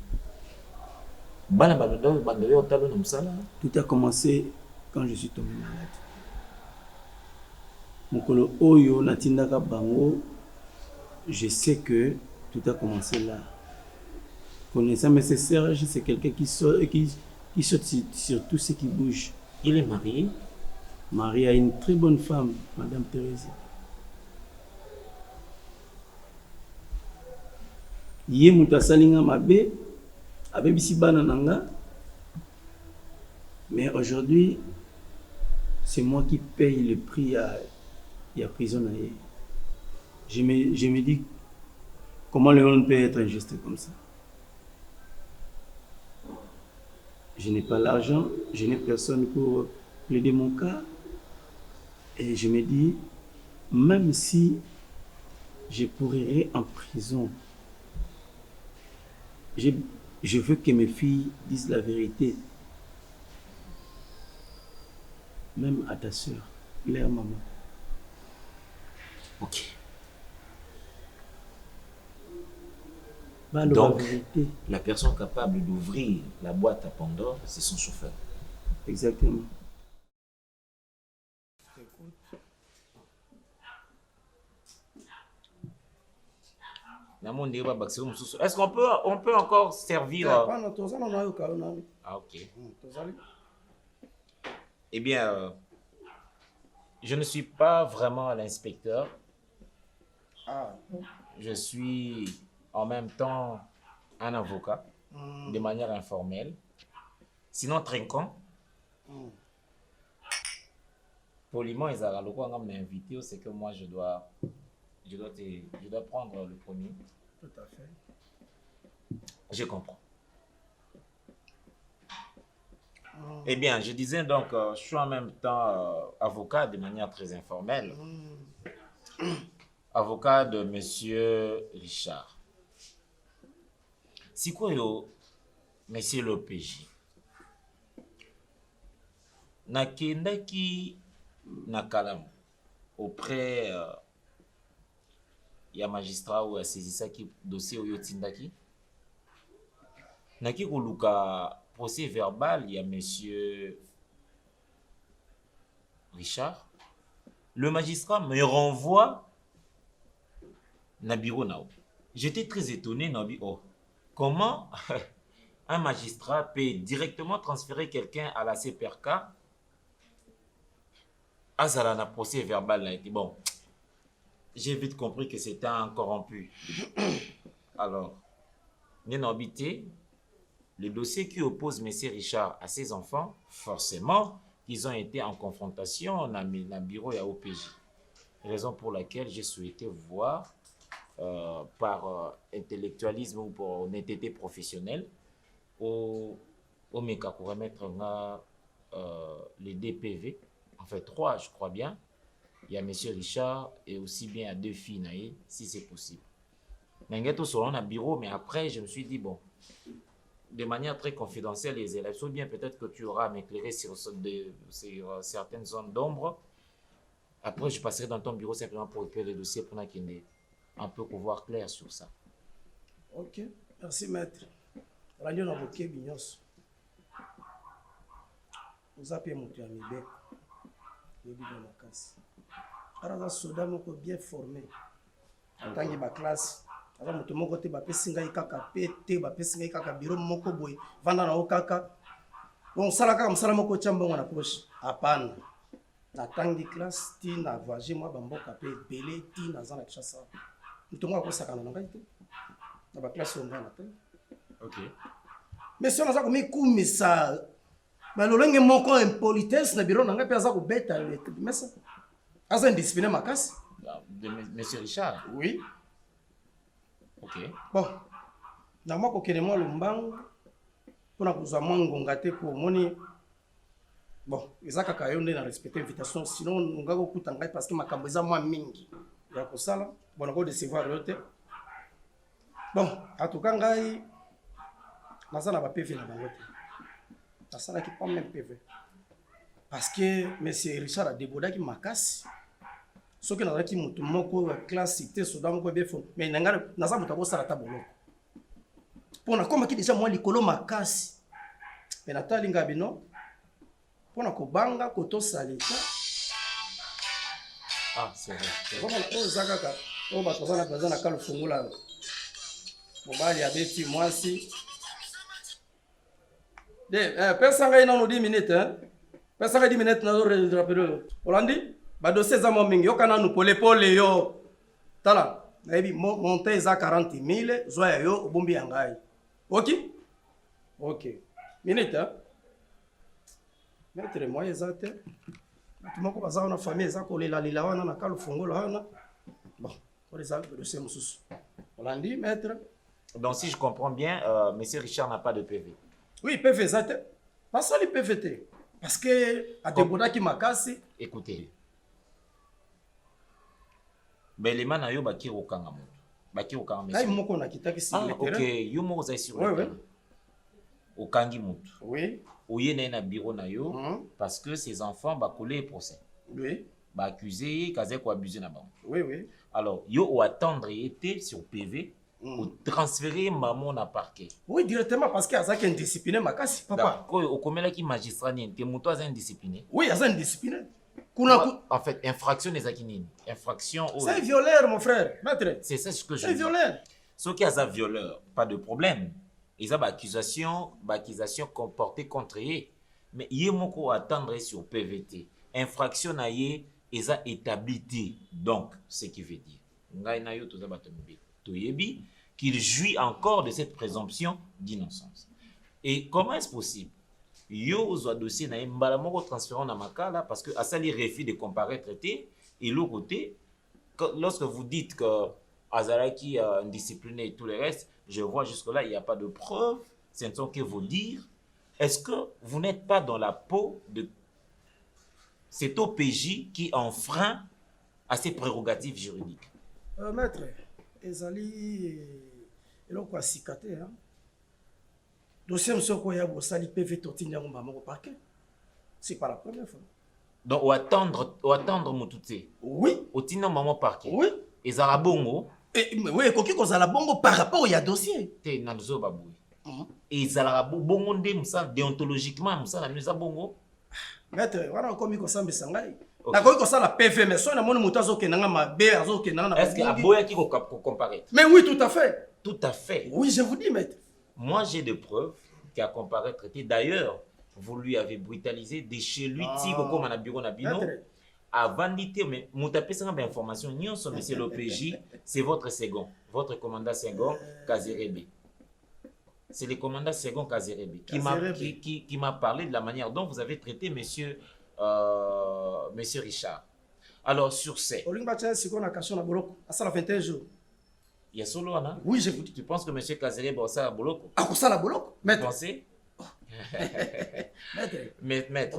Tout a commencé quand je suis tombé malade. Mokolo Oyo Natindaka Bango, je sais que tout a commencé là. Connaissant M. Serge, c'est quelqu'un qui saute sur tout ce qui bouge. Il est marié? Marié à une très bonne femme, Madame Thérèse. Yé Moutasalinga Mabe, avec Bissibana Nanga. Mais aujourd'hui, c'est moi qui paye le prix à prisonnier. Je me dis, comment le monde peut être injuste comme ça? Je n'ai pas l'argent, je n'ai personne pour plaider mon cas. Et je me dis, même si je pourrais en prison, je veux que mes filles disent la vérité. Même à ta soeur, leur maman. Ok. Donc, la personne capable d'ouvrir la boîte à Pandore, c'est son chauffeur. Exactement. Est-ce qu'on peut encore servir? Ah, ok. Eh bien, je ne suis pas vraiment l'inspecteur. Je suis en même temps un avocat, de manière informelle. Sinon, trinquant. Poliment, ils ont invité, c'est que moi, je dois prendre le premier. Tout à fait. Je comprends. Eh bien, je disais donc, je suis en même temps avocat de manière très informelle. Avocat de Monsieur Richard. Si quoi yo, Monsieur l'OPJ, nakendaki nakalam auprès il y a magistrat ou saisi ça qui dossier au yotindaki. Naki koluka procès verbal, il y a monsieur Richard. Le magistrat me renvoie na bureau nao. J'étais très étonné, Nabi. Oh, comment un magistrat peut directement transférer quelqu'un à la CPRK? Azala na procès verbal là. Bon, j'ai vite compris que c'était un corrompu. Alors, Nénobité, le dossier qui oppose M. Richard à ses enfants, forcément, ils ont été en confrontation dans le bureau et à OPJ. Raison pour laquelle j'ai souhaité voir par intellectualisme ou pour honnêteté professionnelle au MECA pour remettre les DPV, en fait 3 je crois bien. Il y a M. Richard et aussi bien à 2 filles naïe, si c'est possible. Nangeto selon un bureau, mais après je me suis dit bon, de manière très confidentielle les élèves sont bien, peut-être que tu auras à m'éclairer sur certaines zones d'ombre. Après je passerai dans ton bureau simplement pour éclairer le dossier pour qu'il y ait un peu pour voir clair sur ça. Ok, merci maître. Radio na boké binyos. Vous appelez mon ami Bec. Le bidon la casse. Alors soda moko bien formé. Tangi ba classe. Alors moto moko te ba pesinga ikaka pete ba pesinga ikaka biro moko boy. Vanda na okaka. Bon sala kaka msala moko chamba na poche. Hapana. Na tangi classe ti na voyager moi bamboka pe belé ti na zana kishasa. Mutongo akosakana na ngai te. Na ba classe on va na te. Ok. Mais si on a ça comme kumisa ba lolenge moko impolitesse na biro na ngai pe aza ko beta mais ça asa indiscipliné makasi de monsieur Richard. Oui. Ok. Bon. Na moko kene mo lumbango pona kuzwa ngonga te ko moni. Bon, ezaka ka yonde na respecter invitation sinon ngako kuta ngai parce que makambo eza moi mingi ya ko sala bon ko décevoir yote. Bon, en tout cas ngai nazana ba PV na bango te. Nasala ki pas même PV. Parce que monsieur Richard a débordaki makasi. Ce que nazaki mutu moko classe cité soda moko be fo. Mais nanga naza mutu ko sala tabolo. Pona koma ki déjà moi likolo makasi. Mais natali ngabino. Pona ko banga ko to salita. Ah, c'est vrai. Comment on zakaka. On va tozana bazana kalo fungula. Mobali abeti mwasi. Personne n'a eu 10 minutes. Personne n'a 10 minutes. Olandi, dossier za mingi. Yo kana nous pole yo. Tala, naebi monter za 40 000. Zoya yo obumbi yangai. Ok? Ok. Minute. Maître moi ezate. Tumoko baza na famille za ko lela lila wana na kalu fungola wana. Bon, on les a le dossier mususu. Olandi, maître. Donc si je comprends bien, monsieur Richard n'a pas de PV. Oui, PV, ça te. Pas ça les PVT. Parce que, à Deboda qui m'a cassé. Écoutez. Mais les mains, ils sont au Kangam. Ils sont au Kangam. Ok, ils sont sur le terrain. Au Kangimut. Oui. Où il y a un bureau, parce que ces enfants sont collés au procès. Oui. Accusés, ils ont abusé. Oui, oui. Alors, ils ont attendre été sur PV. Ou transférer maman na parquet. Oui, directement parce qu'il y a ça qui est indiscipliné, ma casse, papa. Au commun qui magistrat ni te muto a indiscipliné. Oui, il y a ça indiscipliné. En fait, infraction des akinini. Infraction. C'est violeur, mon frère, maître. C'est ça ce que je dis. C'est violeur. Ce qui a ça violeur, pas de problème. Ils ont accusation comportée contre eux. Mais il y a moko attendre sur PVT. Infraction na yé, ils ont établi. Donc, ce qui veut dire. Ngai na yo to za batombi. Toyebi qu'il jouit encore de cette présomption d'innocence. Et comment est-ce possible? Yo zo dossier na mbala moko transférant na makala parce que à ça les refus de comparer traité et l'autre côté lorsque vous dites que Azaraki indiscipliné et tout le reste, je vois jusque là il n'y a pas de preuves, ce ne sont que vos dires. Est-ce que vous n'êtes pas dans la peau de cet OPJ qui enfreint à ses prérogatives juridiques? Maître, ezali eloko asikate hein. Dossier msoko ya bosali PV totinga ngomba moko parquet. C'est pas la première fois. Donc, ou attendre Moutouté. Oui. Au maman parquet. Oui. Et Zarabongo, Oui, koki kozala bongo par rapport au dossier. Te nazo babou. Et zala bongo ndé musa déontologiquement musa na misa bongo. Maître, wana komi ko sambe sangai. Na koki ko sala PV mais so na moni muta zo kenanga mabe azo kenanga na. Est-ce que aboya ki ko comparer? Mais oui, tout à fait. Tout à fait. Oui, je vous dis, maître. Moi, j'ai des preuves qu'il a comparé traité. D'ailleurs, vous lui avez brutalisé de chez lui, comme un bureau Nabino. Avant d'être, mais mon tapé, c'est une information. Nous sommes monsieur l'OPJ, c'est votre second, votre commandant second, Kazerebe. C'est le commandant second Kazerebe qui m'a parlé de la manière dont vous avez traité monsieur Richard. Alors, sur ces. C'est qu'on a caché la boloko. À 21 jours. Il y a solo, hein? Oui, je vous dis. Tu penses que monsieur Kazerebe a ça à boloko? Ah, ça la boloko? Vous pensez? Maître,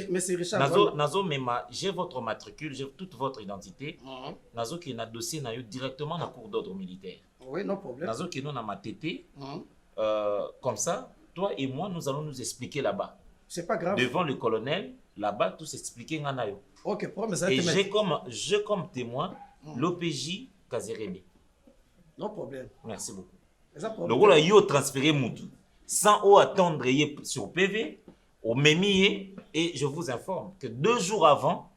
monsieur Richard, Nazo, j'ai votre matricule, j'ai toute votre identité. Nazo qui a dossier directement dans la cour d'ordre militaire. Oui, non problème. Nazo qui est dans ma tété. Comme ça, toi et moi, nous allons nous expliquer là-bas. C'est pas grave. Devant le colonel, là-bas, tout s'expliquer en Anayo. Ok, et j'ai comme témoin l'OPJ Kazerebe. Non problème. Merci beaucoup. Donc, là, il y a transféré Moutou. Sans attendre sur PV, au Mémié, et je vous informe que 2 jours avant,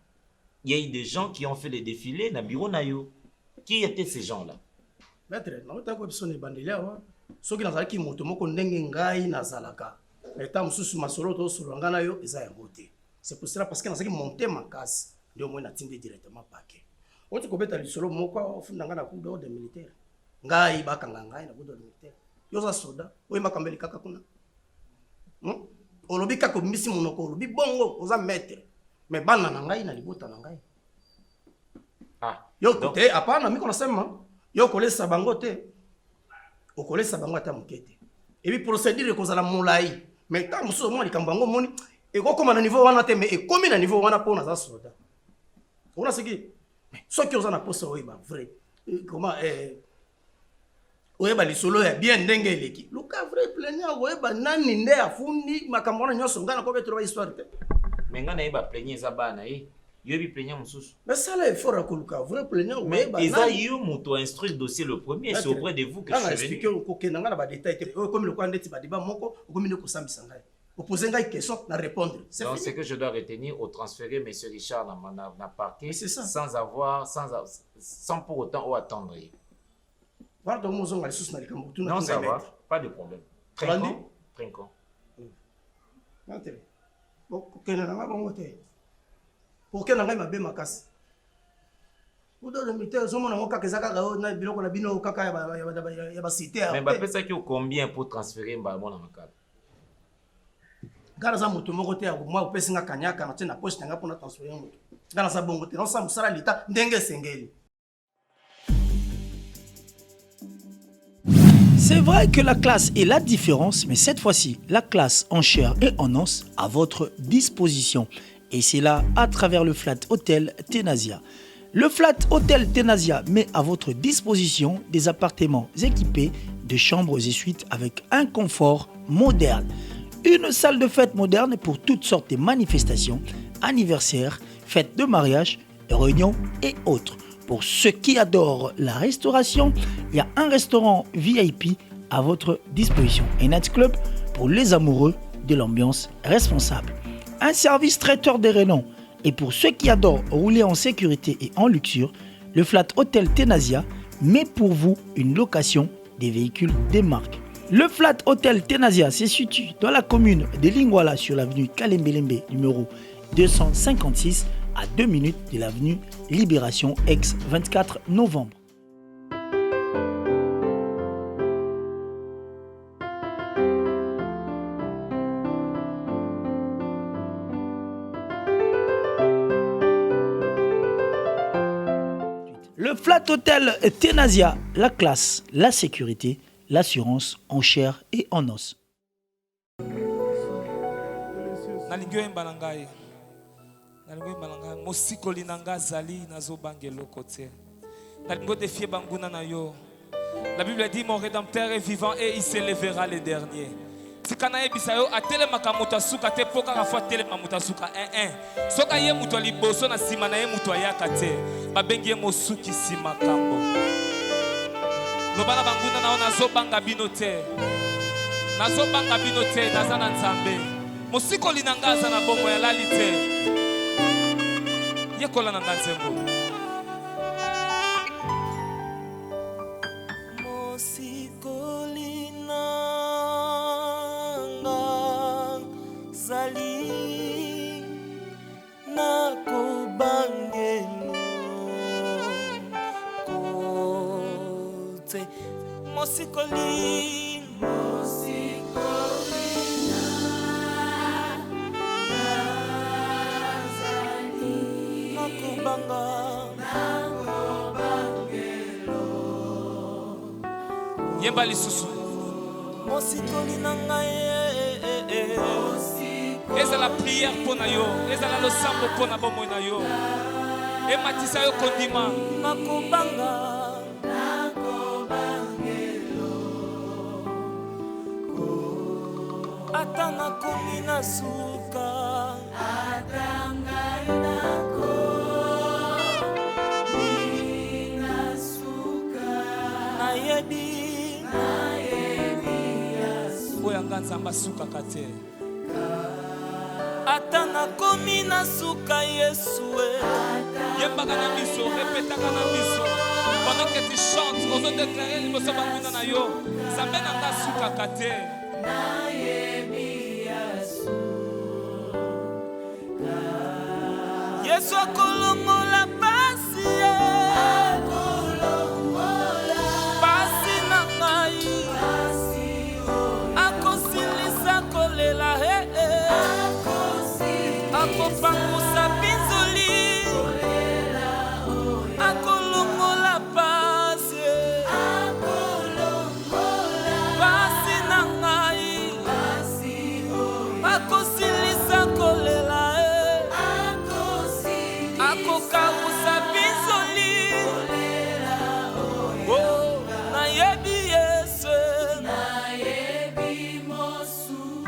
il y a eu des gens qui ont fait les défilés dans le bureau Nayo. Qui étaient ces gens-là? Maître, non, tu as quoi besoin de bandelia, ceux qui n'ont pas qui montent, moi, qu'on n'engaye na zalaka. Mais tant que sous ma solo, tout sur l'angana yo, ils ont voté. C'est pour cela parce que dans ce qui monte ma casse, de au moins n'atteindre directement paquet. Autre que bête solo, moi quoi, au fond d'angana coup d'ordre militaire. Ngai bakanga ngai na coup d'ordre militaire. Yoza soda, oui ma kambeli kaka kuna. Olobi kako misi monoko, olobi bongo, oza maître. Mais bana na ngai na libota na ngai. Ah. Yo kote, apana miko nasema, yo kolesa bango te. Okolesa bango ata mukete. Et puis procédure kozala molai. Mais tant muso mo likambo bango moni, e ko koma na niveau wana te mais e komi na niveau wana pona za soda. On a ce qui ceux qui ont na poste oui ba vrai. Comment oyeba lisolo ya bien ndenge eleki luka vrai plaignant oyeba nani nde afundi makambo na nyoso ngana ko betro ba histoire te mais ngana yeba plaignant za bana yobi plaignant mususu mais ça là il faut rakuluka vrai plaignant oyeba mais ça yo muto instruire dossier le premier c'est auprès de vous que je suis venu expliquer ko kena ngana ba détail te comme le quoi ndeti ba débat moko komi ne ko sambisa ngai poser ngai question na répondre c'est donc ce que je dois retenir au transférer monsieur Richard na parquet sans pour autant attendre. Non, ça va, pas de problème. Trinquons. Pourquoi n'a pas bien ma casse? Vous devez me dire, je m'en vais à Kaka, na biloko na bino Kaka ya ba cité. Mais ba pesa ki combien pour transférer ba mon na kaka? Gana za moto moko te moi opesi nga kanyaka na tena poche nga pour na transférer moto. Gana za bongo te, non sa musala lita ndenge sengeli. C'est vrai que la classe est la différence, mais cette fois-ci, la classe en chair et en os à votre disposition. Et c'est là à travers le Flat Hotel Tenasia. Le Flat Hotel Tenasia met à votre disposition des appartements équipés de chambres et suites avec un confort moderne. Une salle de fête moderne pour toutes sortes de manifestations, anniversaires, fêtes de mariage, réunions et autres. Pour ceux qui adorent la restauration, il y a un restaurant VIP à votre disposition. Un nightclub pour les amoureux de l'ambiance responsable. Un service traiteur de renom. Et pour ceux qui adorent rouler en sécurité et en luxure, le Flat Hotel Tenasia met pour vous une location des véhicules des marques. Le Flat Hotel Tenasia se situe dans la commune de Lingwala sur l'avenue Kalembelembe numéro 256 à 2 minutes de l'avenue Libération ex-24 novembre. Le Flat Hotel Tenasia, la classe, la sécurité, l'assurance en chair et en os. Mosikoli nanga zali nazobangelo kote. Nalingo défier banguna na yo. La Bible dit mon rédempteur est vivant et il s'élèvera les derniers. tika nayebisa yo atelemaka moto asuka te mpo kaka fo atelema moto asuka soki aye moto ya liboso na nsima na ye moto ayaka te babengi ye mosukisi makambo loba na banguna na yo nazobanga bino te naza na nzambe mosikoli na nga aza na bomoi alali te yekola na nga nzembo mosikoli na nga zali nakobangelo kote mosikoli yemba lisusu mosikoli na ngai ezala prière mpo na yo ezala losambo mpo na bomoi na yo ematisa yo kondima nakobanga ata nakomi na suka ata ngai nakomi na suka nayebi oyo anga nzambe asukaka te ata nakomi na suka yesue yembaka na miso repetaka na miso pendant que tu chantes ozodéclare liboso banguna na yo nzambe na nga asukaka te yesu akolongola pasi pasi na ngai akosilisa kolela akopangusa binzoli akolongola pasi pasi na ngai akosilisa kolela akokabusa binzoli nayebi yesu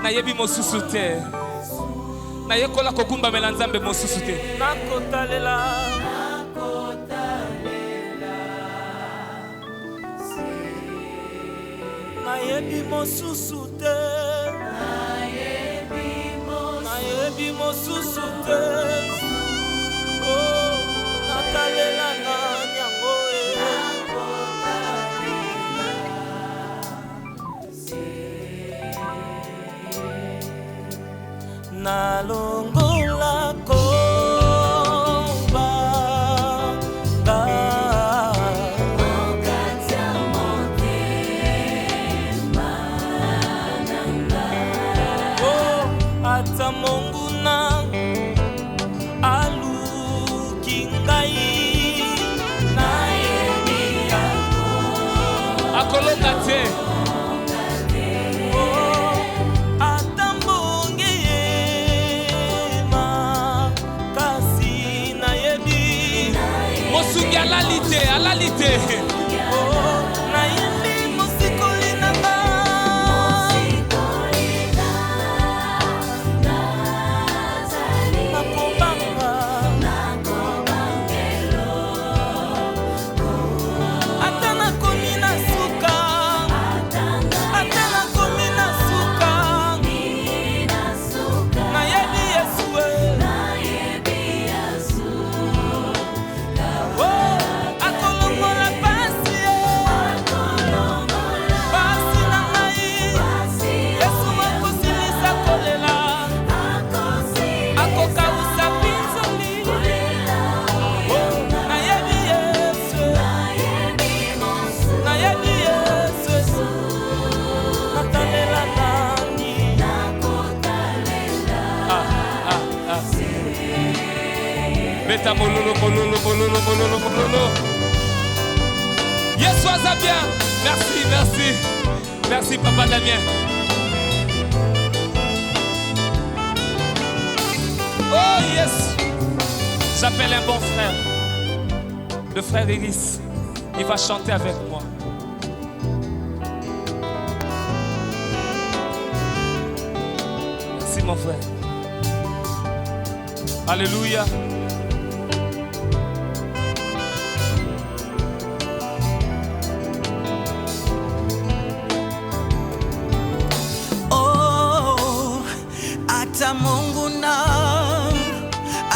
nayebi mosusu te nayekola kogumbamela nzambe mosusu te nakotalela nayebi mosusu te nayebi mosusu te natalela na nyango nalongola kobanga okati ya motema nanga ata monguna aluki ngai nayebi akolonga te mosungi alali te nayebi mosikoli na nga nakobanga ata nakomi na suka nayebi yesu akolongola pasi na ngai yesu akosilisa kolela akokausa binzoli nayebi yesu natalela nani beta mololo yesu aza bien merci papa Damien oh yes j'appelle un bon frère le frère Iris il va chanter avec moi mon frère. Alléluia. Oh, ata Mungu na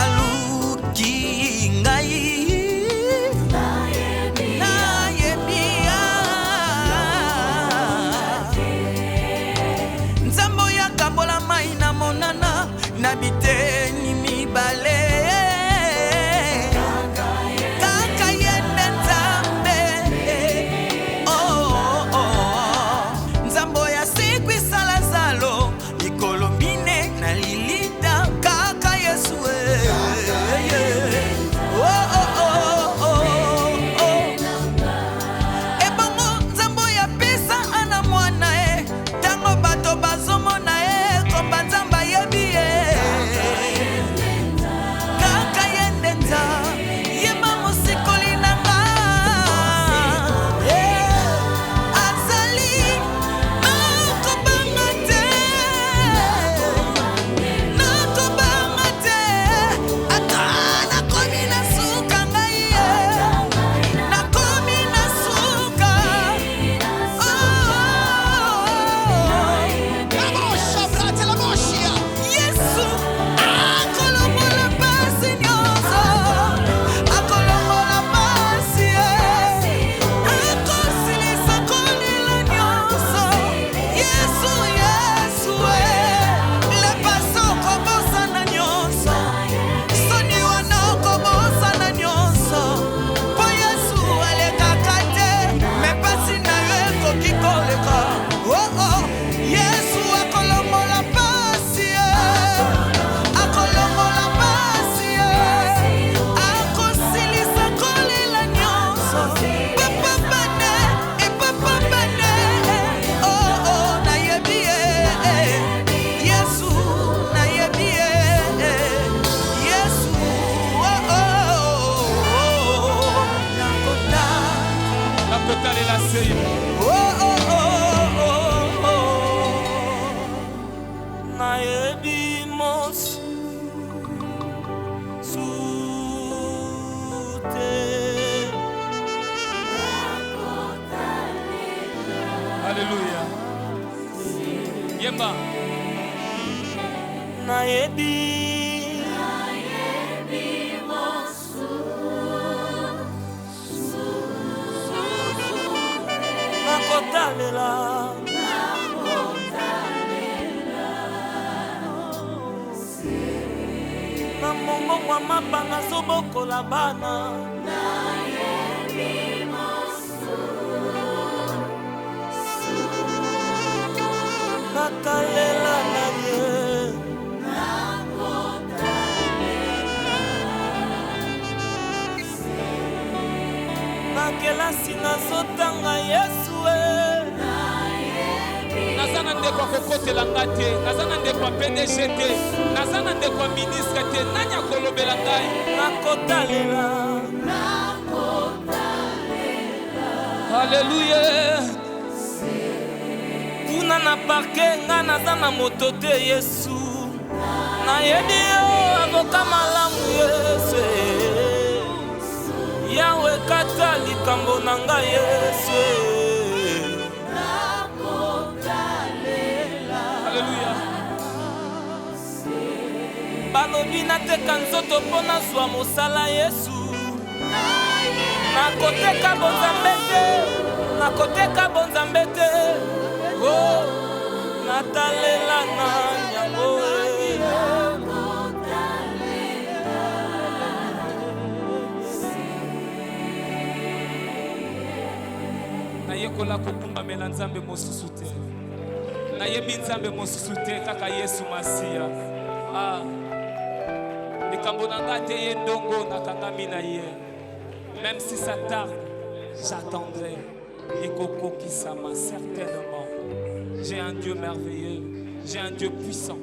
aluki ngai. Nzambo ya kambola mai na monana na biteni mibale. Kaka yende nzambe. Oh, oh. Nzambo ya siku isala zalo mikolo mine na lilita kaka Yesu. Oh, oh, oh, oh, oh. Ebongo nzambo ya pesa ana mwana tango bato bazomona komba nzamba yebi kaka yende nza yeba mosikoli nanga azali nakobanga te ata nakomi na suka ngai nakomi na suka. Yesu akolongola pasi nyonso, akolongola pasi akosilisa kolela nyonso. Yesu Yesu lepasi okobosana nyonso, soni wana okobosana nyonso. Po Yesu alekaka te, me pasi na yo ekoki koleka. Oh oh, Yesu akolongola pasi akolongola pasi akosilisa kolela nyonso. Papa bane e papa bane. Oh oh, nayebi Yesu nayebi Yesu. Oh oh, nakota nakotalela seyo. oh oh oh oh, nayebi mos sute. Alléluia. Yemba. Nayebi nakotalela na mongo mwa mabanga zobokola bana. Nakalela na ye na kelasi nazotanga Yesu naza na ndeko akokotela nga te, naza na ndeko ya PDG te, naza na ndeko ya ministre te, nani akolobela ngai? nakotalela. Alléluia. Kuna na parke nga naza na moto te Yesu, nayebi yo avoka malamu Yesu. Yawe kata likambo na nga Yesu. Alléluia. Balobi nateka nzoto mpo nazwa mosala Yesu. Nakoteka bonzambe te, nakoteka bonzambe te. Oh, natalela na nyango nayekola kokumbamela nzambe mosusu te, nayebi nzambe mosusu te kaka Yesu Masiya. Likambo na nga te ye ndongo nakangami na ye. Même si ça tarde, j'attendrai. Et Koko Kisama, certainement. J'ai un Dieu merveilleux, j'ai un Dieu puissant.